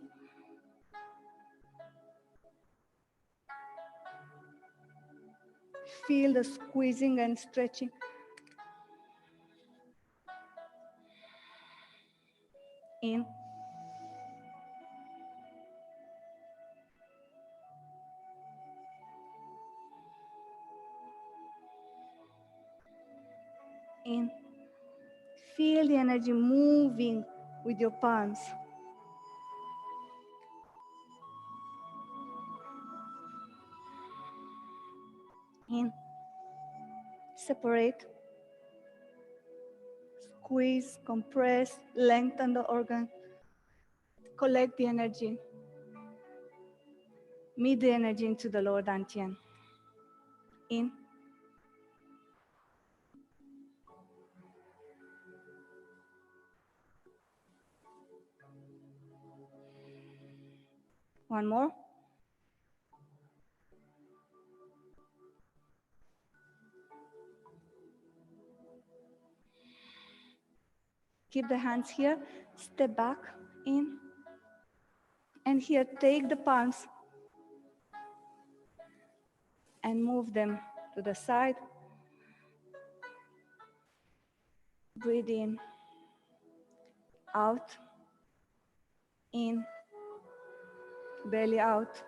Feel the squeezing and stretching. In. In. Feel the energy moving with your palms. In. Separate. Squeeze, compress, lengthen the organ. Collect the energy. Meet the energy into the lower dantian. In. One more. Keep the hands here. Step back. In. And here, take the palms and move them to the side. Breathe in, out, in, belly out.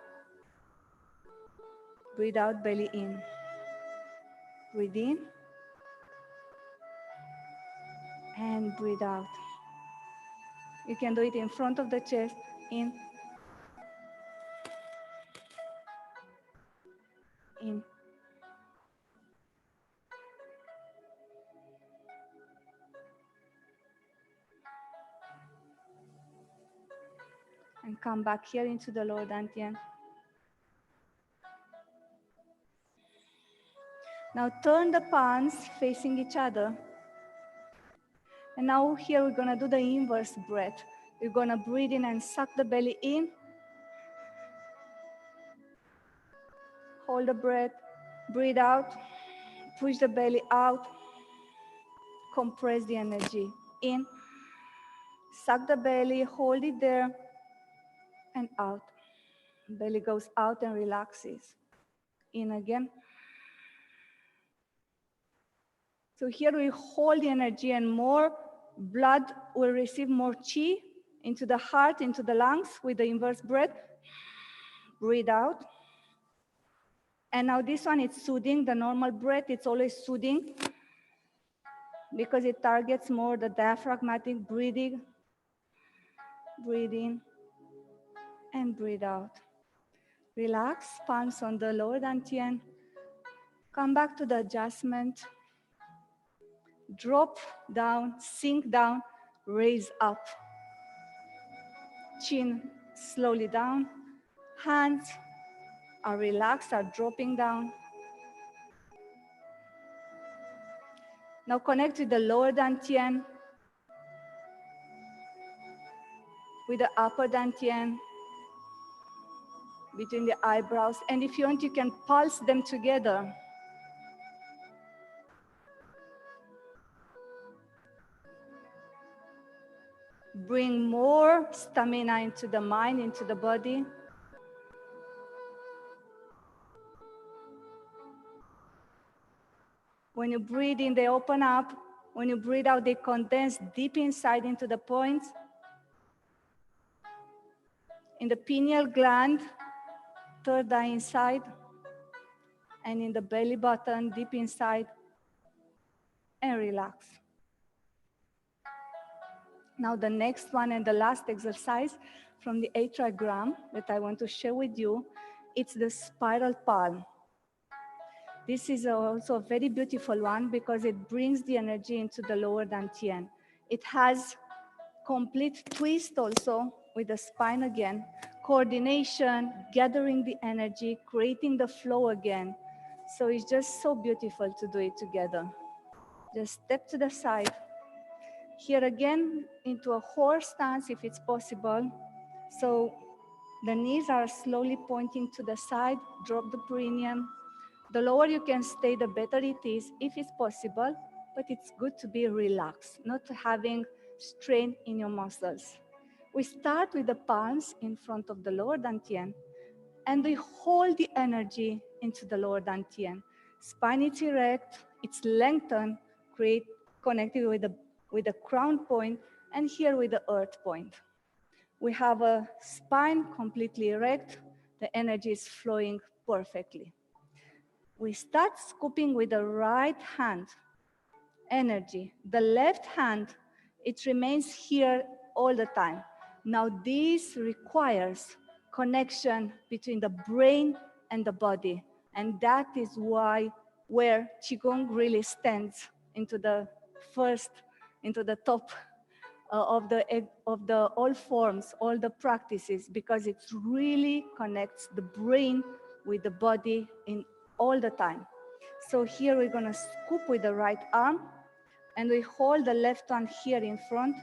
Breathe out, belly in. Breathe in, and breathe out. You can do it in front of the chest, in, in. And come back here into the lower dantian. Now turn the palms facing each other. And now here we're gonna do the inverse breath. You're gonna breathe in and suck the belly in. Hold the breath, breathe out, push the belly out, compress the energy. In, suck the belly, hold it there, and out. Belly goes out and relaxes. In again. So here we hold the energy and more blood will receive more chi into the heart, into the lungs with the inverse breath. Breathe out. And now this one is soothing. The normal breath, it's always soothing because it targets more the diaphragmatic breathing. Breathe in and breathe out. Relax, palms on the lower dantian. Come back to the adjustment. Drop down, sink down, raise up. Chin slowly down. Hands are relaxed, are dropping down. Now connect with the lower dantian, with the upper dantian, between the eyebrows. And if you want, you can pulse them together. Bring more stamina into the mind, into the body. When you breathe in, they open up. When you breathe out, they condense deep inside into the points. In the pineal gland, third eye inside, and in the belly button, deep inside, and relax. Now the next one and the last exercise from the 8 trigram that I want to share with you, it's the spiral palm. This is also a very beautiful one because it brings the energy into the lower dantian. It has complete twist also with the spine again, coordination, gathering the energy, creating the flow again. So it's just so beautiful to do it together. Just step to the side. Here again, into a horse stance if it's possible. So the knees are slowly pointing to the side, drop the perineum. The lower you can stay, the better it is if it's possible, but it's good to be relaxed, not having strain in your muscles. We start with the palms in front of the lower dantian, and we hold the energy into the lower dantian. Spine is erect, it's lengthened, connected with the crown point, and here with the earth point. We have a spine completely erect, the energy is flowing perfectly. We start scooping with the right hand, energy. The left hand, it remains here all the time. Now this requires connection between the brain and the body. And that is where Qigong really stands into the top of the all forms, all the practices, because it really connects the brain with the body in all the time. So here we're gonna scoop with the right arm and we hold the left one here in front,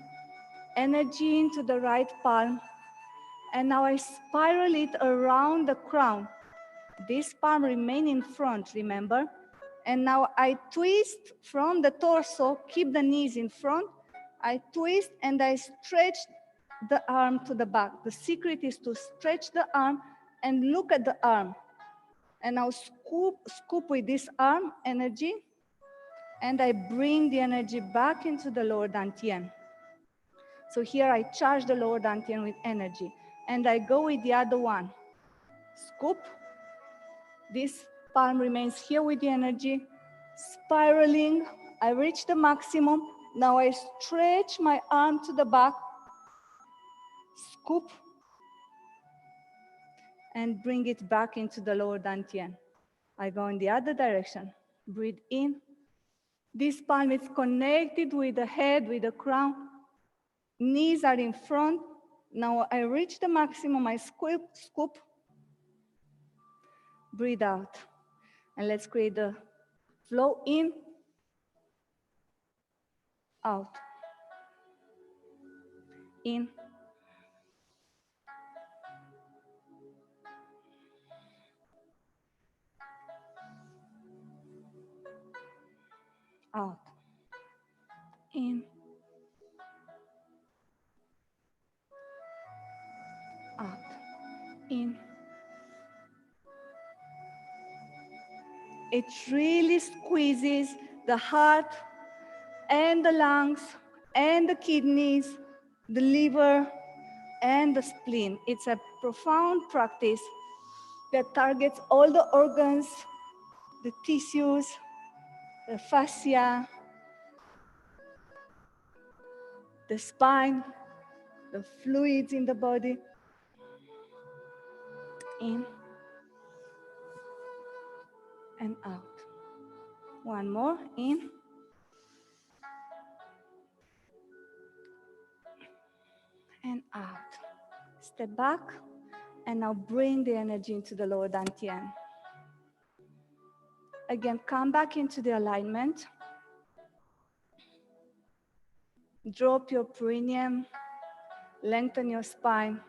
energy into the right palm, and now I spiral it around the crown. This palm remain in front, remember? And now I twist from the torso, keep the knees in front, I twist and I stretch the arm to the back. The secret is to stretch the arm and look at the arm. And now scoop with this arm energy, and I bring the energy back into the lower dantian. So here I charge the lower dantian with energy, and I go with the other one. Scoop. This palm remains here with the energy, spiraling. I reach the maximum. Now I stretch my arm to the back, scoop, and bring it back into the lower dantian. I go in the other direction. Breathe in. This palm is connected with the head, with the crown. Knees are in front. Now I reach the maximum. I scoop. Breathe out. And let's create the flow in, out, in, out, in, out, in. It really squeezes the heart and the lungs and the kidneys, the liver and the spleen. It's a profound practice that targets all the organs, the tissues, the fascia, the spine, the fluids in the body. In and out. One more, in and out. Step back, and now bring the energy into the lower dantian. Again, come back into the alignment. Drop your perineum, lengthen your spine.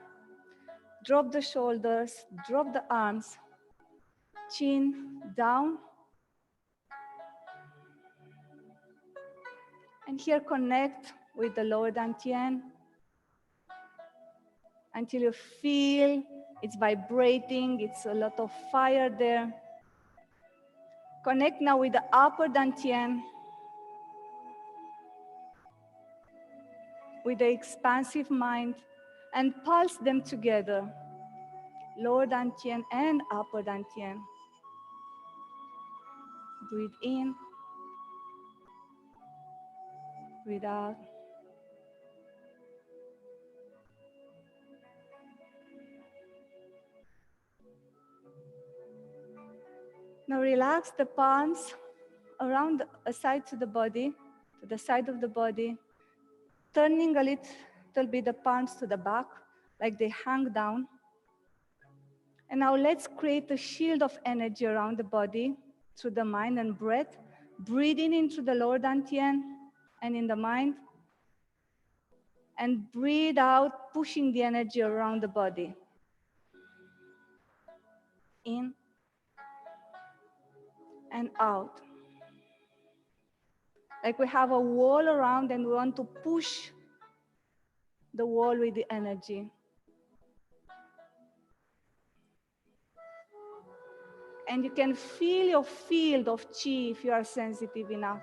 Drop the shoulders, drop the arms. Chin down. And here connect with the lower dantian until you feel it's vibrating, it's a lot of fire there. Connect now with the upper dantian, with the expansive mind, and pulse them together, lower dantian and upper dantian. Breathe in, breathe out. Now relax the palms around a side to the body, to the side of the body, turning a little bit the palms to the back, like they hang down. And now let's create a shield of energy around the body through the mind and breath. Breathing in through the lower dantian and in the mind. And breathe out, pushing the energy around the body. In and out. Like we have a wall around and we want to push the wall with the energy. And you can feel your field of chi if you are sensitive enough.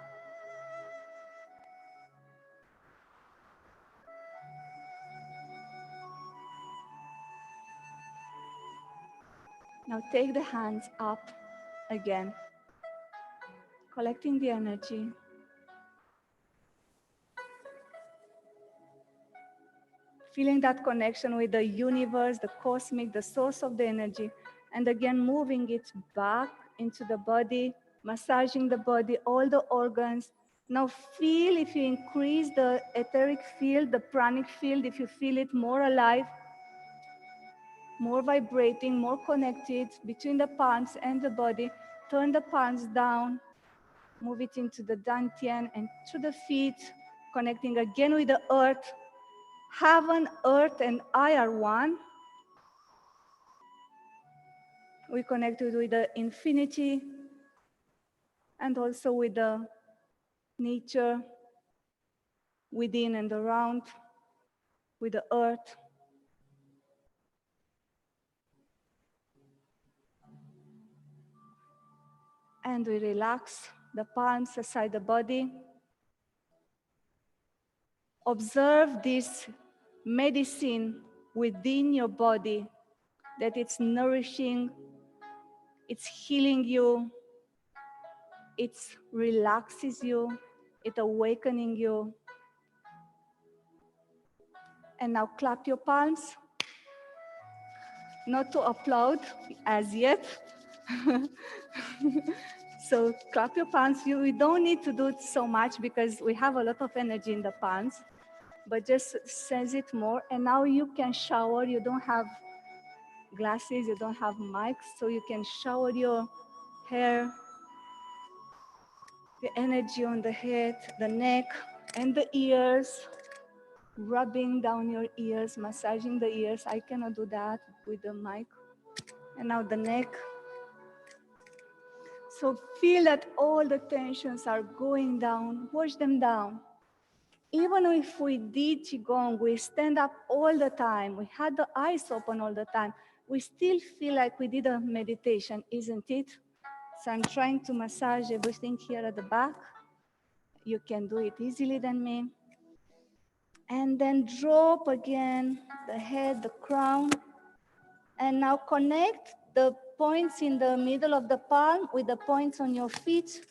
Now take the hands up again, collecting the energy. Feeling that connection with the universe, the cosmic, the source of the energy, and again moving it back into the body, massaging the body, all the organs. Now feel if you increase the etheric field, the pranic field, if you feel it more alive, more vibrating, more connected between the palms and the body. Turn the palms down, move it into the dantian and to the feet, connecting again with the earth. Heaven, earth, and I are one. We connected with the infinity and also with the nature within and around, with the earth. And we relax the palms aside the body. Observe this medicine within your body, that it's nourishing, it's healing you, it relaxes you, it's awakening you. And now clap your palms, not to applaud as yet. So clap your palms. We don't need to do it so much because we have a lot of energy in the palms, but just sense it more. And now you can shower. You don't have glasses, you don't have mics, so you can shower your hair, the energy on the head, the neck, and the ears, rubbing down your ears, massaging the ears. I cannot do that with the mic. And now the neck. So feel that all the tensions are going down, wash them down. Even if we did Qigong, we stand up all the time, we had the eyes open all the time, we still feel like we did a meditation, isn't it? So I'm trying to massage everything here at the back. You can do it easily than me. And then drop again the head, the crown. And now connect the points in the middle of the palm with the points on your feet,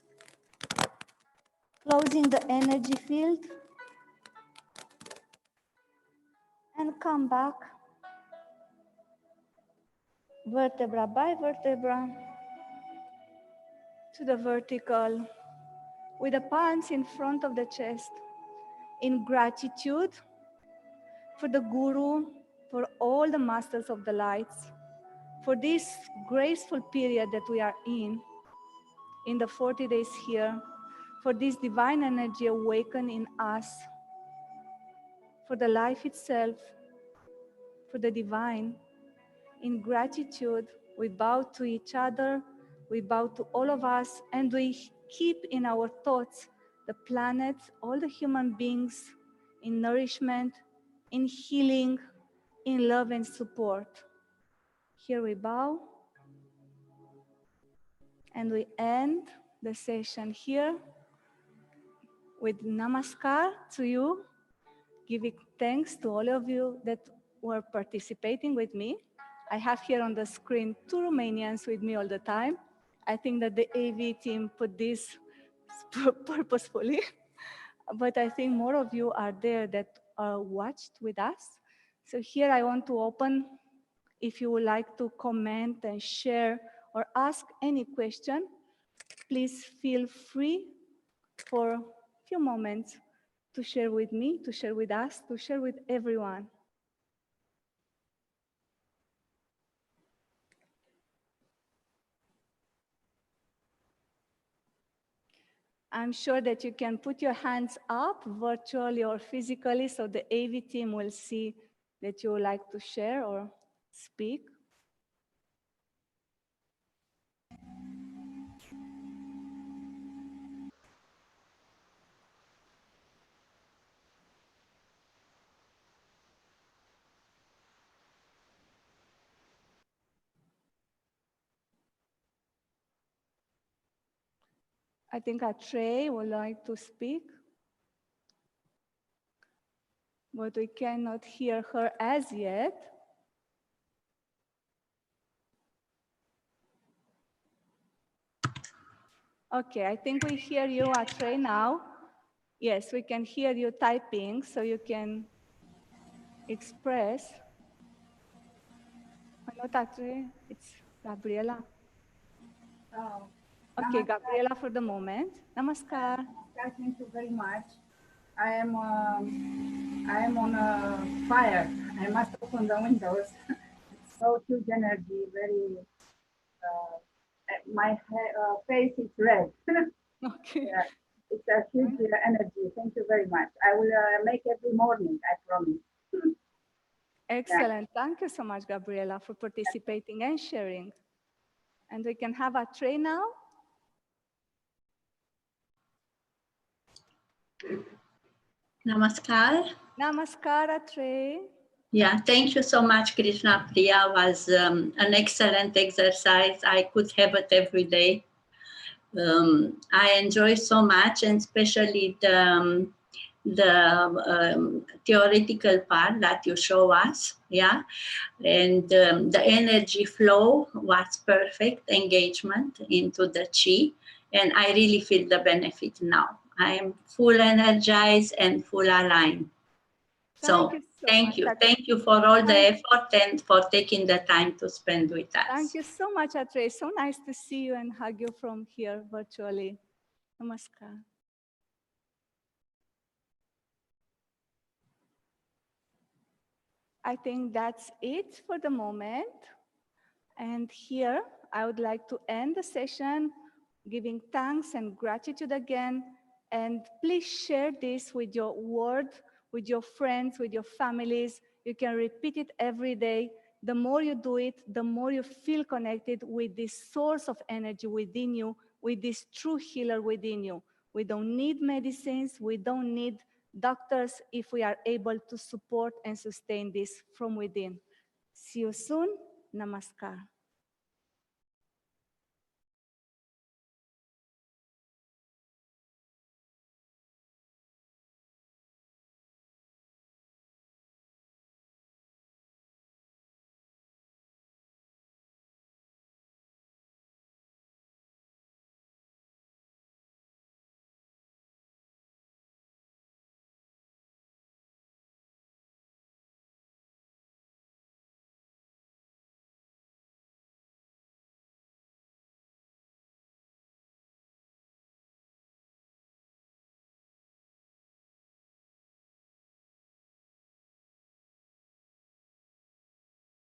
closing the energy field. And come back, vertebra by vertebra, to the vertical, with the palms in front of the chest, in gratitude for the Guru, for all the masters of the lights, for this graceful period that we are in the 40 days here, for this divine energy awakened in us, for the life itself, for the divine. In gratitude, we bow to each other, we bow to all of us, and we keep in our thoughts the planet, all the human beings, in nourishment, in healing, in love and support. Here we bow, and we end the session here with namaskar to you, giving thanks to all of you that were participating with me. I have here on the screen 2 Romanians with me all the time. I think that the AV team put this purposefully, but I think more of you are there that watched with us. So here I want to open, if you would like to comment and share or ask any question, please feel free for a few moments to share with me, to share with us, to share with everyone. I'm sure that you can put your hands up virtually or physically so the AV team will see that you would like to share or speak. I think Trey would like to speak, but we cannot hear her as yet. Okay, I think we hear you, Trey, now. Yes, we can hear you typing, so you can express. Not Trey, it's Gabriela. Oh, Okay, namaskar. Gabriela for the moment. Namaskar. Thank you very much. I am on a fire. I must open the windows. So huge energy, very. My face is red. Okay. Yeah, it's a huge energy. Thank you very much. I will make every morning. I promise. Excellent. Thank you so much, Gabriela, for participating and sharing. And we can have Trey now. Namaskar. Namaskar, Trey. Yeah, thank you so much, Krishnapriya. Was an excellent exercise. I could have it every day. I enjoy so much, and especially the theoretical part that you show us, yeah, and the energy flow was perfect engagement into the chi, and I really feel the benefit now. I am full energized and full aligned. So thank you for all the effort and for taking the time to spend with us. Thank you so much, Atre. So nice to see you and hug you from here virtually. Namaskar. I think that's it for the moment. And here, I would like to end the session giving thanks and gratitude again. And please share this with your world, with your friends, with your families. You can repeat it every day. The more you do it, the more you feel connected with this source of energy within you, with this true healer within you. We don't need medicines. We don't need doctors if we are able to support and sustain this from within. See you soon. Namaskar.